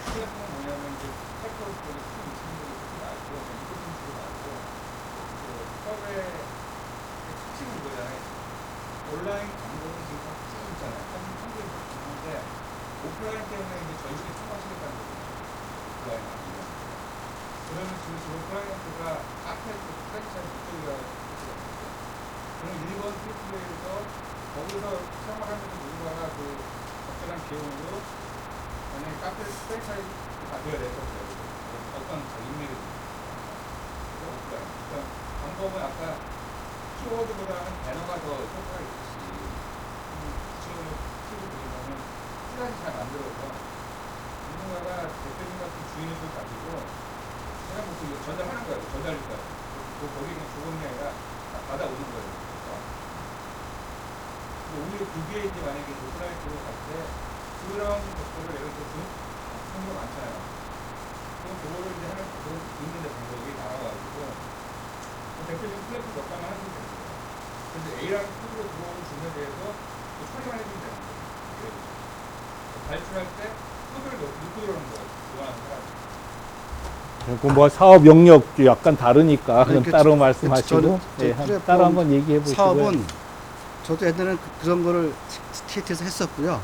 주식 같은 건 뭐냐면 이제 테크닉 쪽에 큰 이치를 말고 이것도 말고 섭외 특징은 이거잖아요. 온라인 광고는 지금 다 특징이 있잖아요. 사진 한국에 있는데 오프라인 때문에 이제 전시를 참가하시겠다는 거예요. 오프라인 아니면. 그러면 지금 오프라인가 카페 프랜차이즈 이쪽이라 그럼 일본 트리플레이에서 거기서 생활하면서 누군가가 그 적절한 비용으로 만약에 카페 프랜차이즈 받아야 될것 같아요. 어떤 인맥이 오프라인. 그러니까 방법은 아까 키워드보다는 배너가 더 효과가 있듯이 구체적으로 키워드 보이면은 시간이 잘 만들어서 누군가가 대표님 같은 주인을 가지고 제가 뭐 이거 전달하는 거예요. 전달일 거예요. 거기 그냥 주는 게 아니라 다 받아오는 거예요. 그래서 오히려 그게 이제 만약에 오프라인으로 갈 때 그런 것들을 예를 들어서 성격 많잖아요. 그럼 그거를 이제 하는 그런 있는데 방법이 나와가지고 대표적인 플랫폼 몇 가만 하시면 되는 거예요. 그래서 A라는 코드로 들어오는 주문에 대해서 처리만 해주면 되는 거예요. 발출할 때 코드를 넣고 들어오는 거예요. 좋아하는 사람. 뭐 사업 영역도 약간 다르니까 그럼 그러니까 따로 말씀하시고 네, 플랫폼 따로 한번 얘기해 보시고요. 사업은 저도 옛날에는 그런 거를 TT에서 했었고요.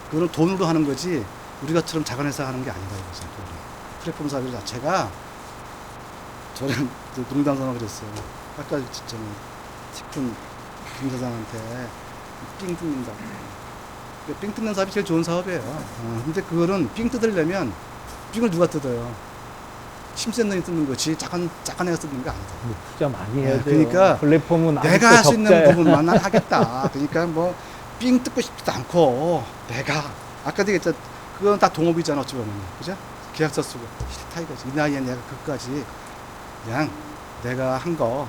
그거는 돈으로 하는 거지 우리가처럼 작은 회사 하는 게 아니다 이거죠. 플랫폼 사업 자체가 저는 농담삼아 그랬어요. 아까 진짜 티쿤 김사장한테 삥 뜯는다고. 삥 뜯는 사업이 제일 좋은 사업이에요. 근데 그거는 삥 뜯으려면 삥을 누가 뜯어요? 힘센 놈이 뜯는 거지 작은 애가 뜯는 게 아니다. 투자 많이 해야 돼요. 그러니까 플랫폼은 내가 할 수 있는 적자예요. 부분만 난 하겠다. 그러니까 뭐 삥 뜯고 싶지도 않고 내가 아까도 얘기했잖아. 그건 다 동업이잖아 어찌 보면. 그죠? 계약서 쓰고 싫다 이거지. 이 나이에 내가 그까지 그냥 내가 한 거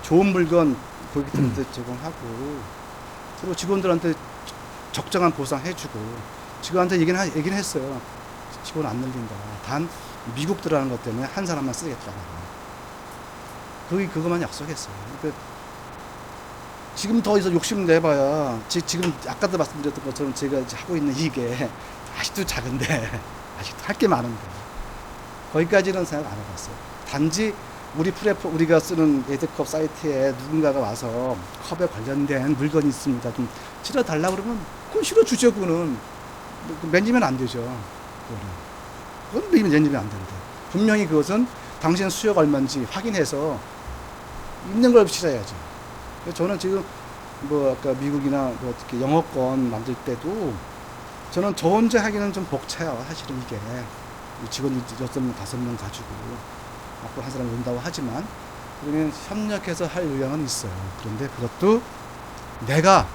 좋은 물건 고객들한테 제공하고 그리고 직원들한테 적정한 보상 해주고 직원한테 얘기는 했어요. 직원 안 늘린다. 단 미국 들어가는 것 때문에 한 사람만 쓰겠다. 그것만 약속했어요. 그러니까 지금 더 이상 욕심 내봐야 지금 아까도 말씀드렸던 것처럼 제가 이제 하고 있는 이게 아직도 작은데 아직도 할 게 많은데 거기까지는 생각 안 해봤어요. 단지 우리 플랫폼 우리가 쓰는 에드컵 사이트에 누군가가 와서 컵에 관련된 물건이 있습니다. 좀 실어달라 그러면 그건 실어주죠. 그거는 맨지면 안 되죠. 그건 맨지면 안 되는데 분명히 그것은 당신 수요가 얼마인지 확인해서 있는 걸 실어야죠. 저는 지금 뭐 아까 미국이나 뭐 어떻게 영어권 만들 때도 저는 저 혼자 하기는 좀 벅차요. 사실은 이게 직원이 6명, 5명 가지고 앞으로 한 사람이 온다고 하지만 그러면 협력해서 할 의향은 있어요. 그런데 그것도 내가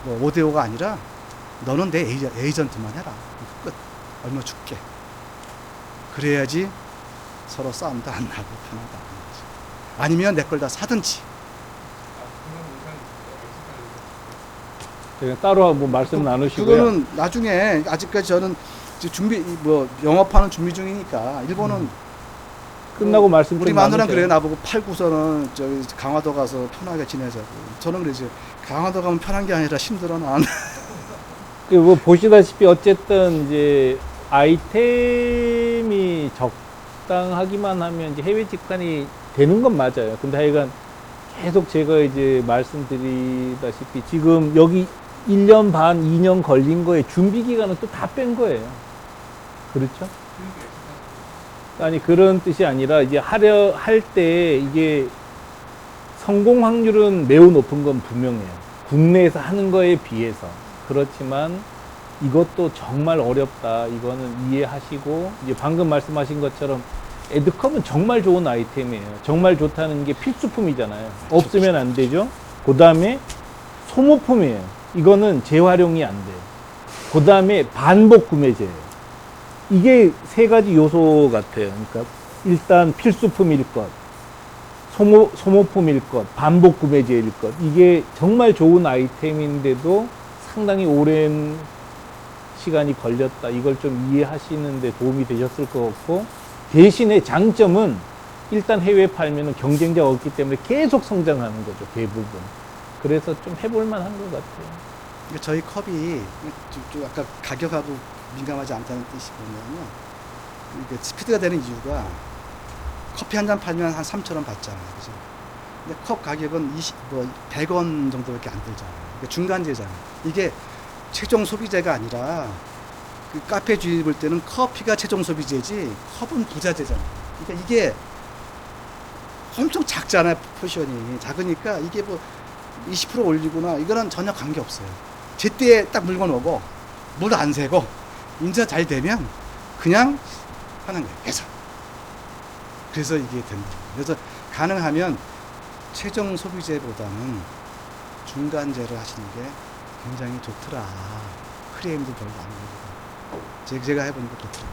뭐 5대5가 아니라 너는 내 에이전트만 해라. 끝. 얼마 줄게. 그래야지 서로 싸움도 안 나고 편하다. 아니면 내 걸 다 사든지. 따로 뭐 말씀 나누시고요. 그거는 나중에 아직까지 저는 준비 뭐 영업하는 준비 중이니까 일본은 끝나고 말씀 우리 좀 마누라는 나누세요. 그래 나보고 팔고서는 저기 강화도 가서 편하게 지내자고. 저는 그러지 강화도 가면 편한 게 아니라 힘들어 난. 뭐 보시다시피 어쨌든 이제 아이템이 적당하기만 하면 이제 해외 직관이 되는 건 맞아요. 근데 하여간 계속 제가 이제 말씀드리다시피 지금 여기 1년 반, 2년 걸린 거에 준비 기간은 또 다 뺀 거예요. 그렇죠? 아니 그런 뜻이 아니라 이제 할 때 이게 성공 확률은 매우 높은 건 분명해요. 국내에서 하는 거에 비해서. 그렇지만 이것도 정말 어렵다. 이거는 이해하시고 이제 방금 말씀하신 것처럼 에드컵은 정말 좋은 아이템이에요. 정말 좋다는 게 필수품이잖아요. 없으면 안 되죠. 그 다음에 소모품이에요. 이거는 재활용이 안 돼요. 그 다음에 반복 구매제예요. 이게 세 가지 요소 같아요. 그러니까 일단 필수품일 것, 소모품일 것, 반복 구매제일 것. 이게 정말 좋은 아이템인데도 상당히 오랜 시간이 걸렸다. 이걸 좀 이해하시는데 도움이 되셨을 것 같고, 대신에 장점은 일단 해외 팔면은 경쟁자가 없기 때문에 계속 성장하는 거죠. 대부분. 그래서 좀 해볼만 한 것 같아요. 저희 컵이 좀 아까 가격하고 민감하지 않다는 뜻이 뭐냐면 이게 스피드가 되는 이유가 커피 한 잔 팔면 한 3,000원 받잖아요. 그죠? 근데 컵 가격은 100원 정도밖에 안 들잖아요. 그러니까 중간재잖아요. 이게 최종 소비재가 아니라 그 카페 주인 볼 때는 커피가 최종 소비재지 컵은 부자재잖아요. 그러니까 이게 엄청 작잖아요. 포션이 작으니까 이게 뭐 20% 올리거나 이거는 전혀 관계 없어요. 제때에 딱 물건 오고 물 안 새고 인자 잘 되면 그냥 하는 거예요. 그래서 이게 된다. 그래서 가능하면 최종 소비재보다는 중간재를 하시는 게 굉장히 좋더라. 크레임도 별로 안 걸리고. 제가 해보니까 좋더라.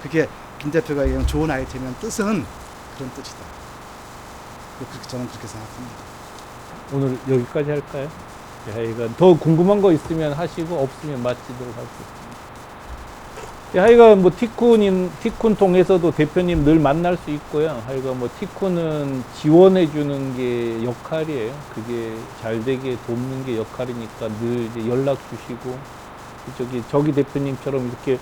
그게 김 대표가 얘기한 좋은 아이템이란 뜻은 그런 뜻이다. 저는 그렇게 생각합니다. 오늘 여기까지 할까요? 하여간 더 궁금한 거 있으면 하시고 없으면 마치도록 하겠습니다. 하여간 뭐 티쿤 통해서도 대표님 늘 만날 수 있고요. 하여간 뭐 티쿤은 지원해 주는 게 역할이에요. 그게 잘 되게 돕는 게 역할이니까 늘 이제 연락 주시고 저기 대표님처럼 이렇게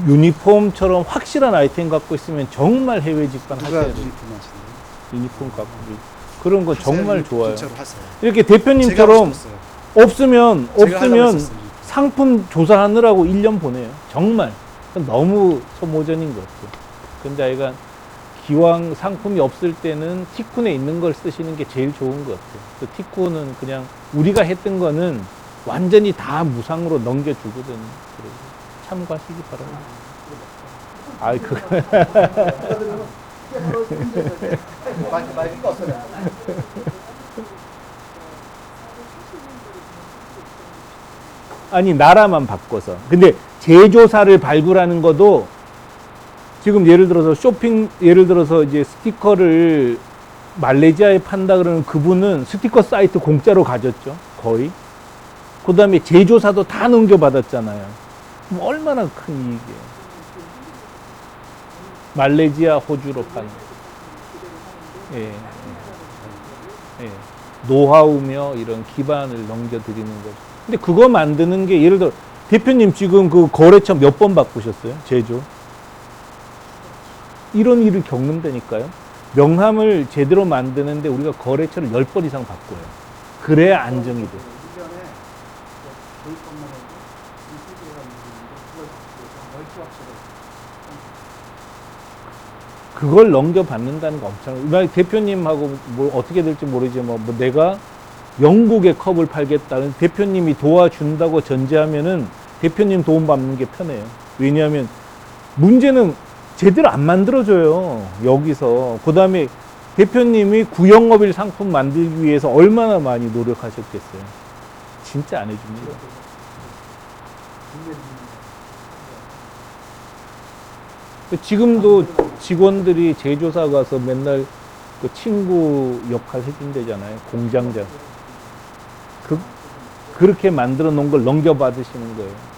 유니폼처럼 확실한 아이템 갖고 있으면 정말 해외 직관 하셔야 돼요. 유니폼 하시나요? 유니폼 갖고 그런 거 정말 좋아요. 진짜로 하세요. 이렇게 대표님처럼 제가 없으면 하려고 했었어요. 상품 조사하느라고 1년 보내요. 정말. 너무 소모전인 것 같아요. 근데 하여간 기왕 상품이 없을 때는 티쿤에 있는 걸 쓰시는 게 제일 좋은 것 같아요. 그 티쿤은 그냥 우리가 했던 거는 완전히 다 무상으로 넘겨주거든요. 그래서 참고하시기 바랍니다. 아이, 아니, 나라만 바꿔서. 근데 제조사를 발굴하는 것도 지금 예를 들어서 이제 스티커를 말레이시아에 판다 그러는 그분은 스티커 사이트 공짜로 가졌죠. 거의. 그 다음에 제조사도 다 넘겨받았잖아요. 그럼 얼마나 큰 이익이에요. 말레이시아, 호주로 판. 예. 노하우며 이런 기반을 넘겨드리는 거죠. 근데 그거 만드는 게 예를 들어 대표님 지금 그 거래처 몇 번 바꾸셨어요? 제조. 이런 일을 겪는다니까요. 명함을 제대로 만드는데 우리가 거래처를 10번 이상 바꿔요. 그래야 안정이 돼. 그걸 넘겨받는다는 거 엄청. 대표님하고 뭐 어떻게 될지 모르지만 뭐 내가 영국의 컵을 팔겠다는 대표님이 도와준다고 전제하면은 대표님 도움 받는 게 편해요. 왜냐하면 문제는 제대로 안 만들어줘요. 여기서. 그 다음에 대표님이 구영업일 상품 만들기 위해서 얼마나 많이 노력하셨겠어요. 진짜 안 해줍니다. 지금도 직원들이 제조사 가서 맨날 그 친구 역할 해준대잖아요. 공장장. 그렇게 만들어 놓은 걸 넘겨받으시는 거예요.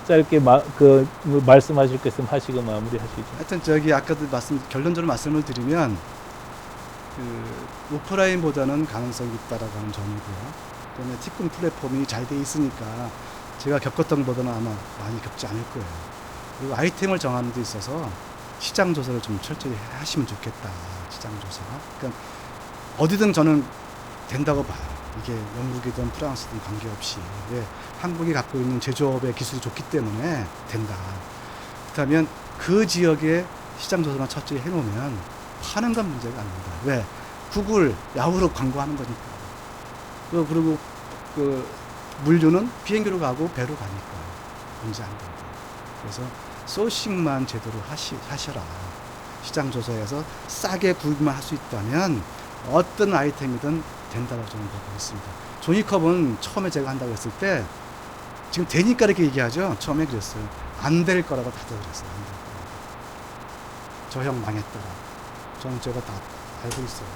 짧게 말씀하실 거 있으면 하시고 마무리하시죠. 하여튼 아까도 결론적으로 말씀을 드리면 오프라인보다는 가능성이 있다라고 하는 점이고요. 그다음에 티쿤 플랫폼이 잘 돼 있으니까 제가 겪었던 것보다는 아마 많이 겪지 않을 거예요. 그리고 아이템을 정하는 데 있어서 시장 조사를 좀 철저히 하시면 좋겠다. 시장 조사. 그러니까 어디든 저는 된다고 봐요. 이게 영국이든 프랑스든 관계없이. 왜? 한국이 갖고 있는 제조업의 기술이 좋기 때문에 된다. 그렇다면 그 지역의 시장 조사만 철저히 해놓으면 파는 건 문제가 안 된다. 왜? 구글, 야후로 광고하는 거니까. 그리고 물류는 비행기로 가고 배로 가니까 문제 안 된다. 그래서 소싱만 제대로 하셔라. 시장 조사에서 싸게 구입만 할 수 있다면 어떤 아이템이든 된다고 저는 보고 있습니다. 종이컵은 처음에 제가 한다고 했을 때 지금 되니까 이렇게 얘기하죠. 처음에 그랬어요. 안 될 거라고 다들 그랬어요. 안 될 거라고. 저 형 망했더라. 저는 제가 다 알고 있어요.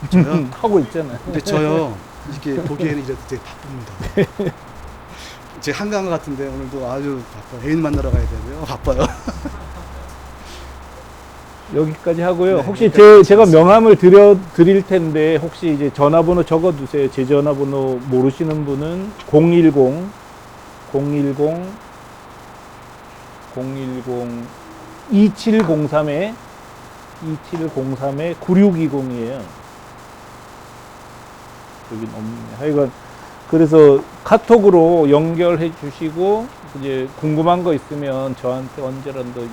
저요? 하고 있잖아요. 근데 저요, 이렇게 보기에는 이래도 되게 바쁩니다. 제 한강 같은데 오늘도 아주 바빠요. 애인 만나러 가야 되고요. 바빠요. 여기까지 하고요. 네, 혹시 여기까지 제가 명함을 드릴 텐데 혹시 이제 전화번호 적어두세요. 제 전화번호 모르시는 분은 010 010-2703에 9620이에요. 여긴 없네. 하여간 그래서 카톡으로 연결해 주시고 이제 궁금한 거 있으면 저한테 언제라도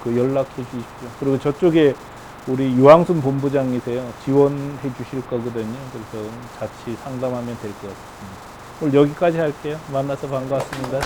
연락해 주십시오. 그리고 저쪽에 우리 유황순 본부장이세요. 지원해 주실 거거든요. 그래서 같이 상담하면 될 것 같습니다. 오늘 여기까지 할게요. 만나서 반갑습니다.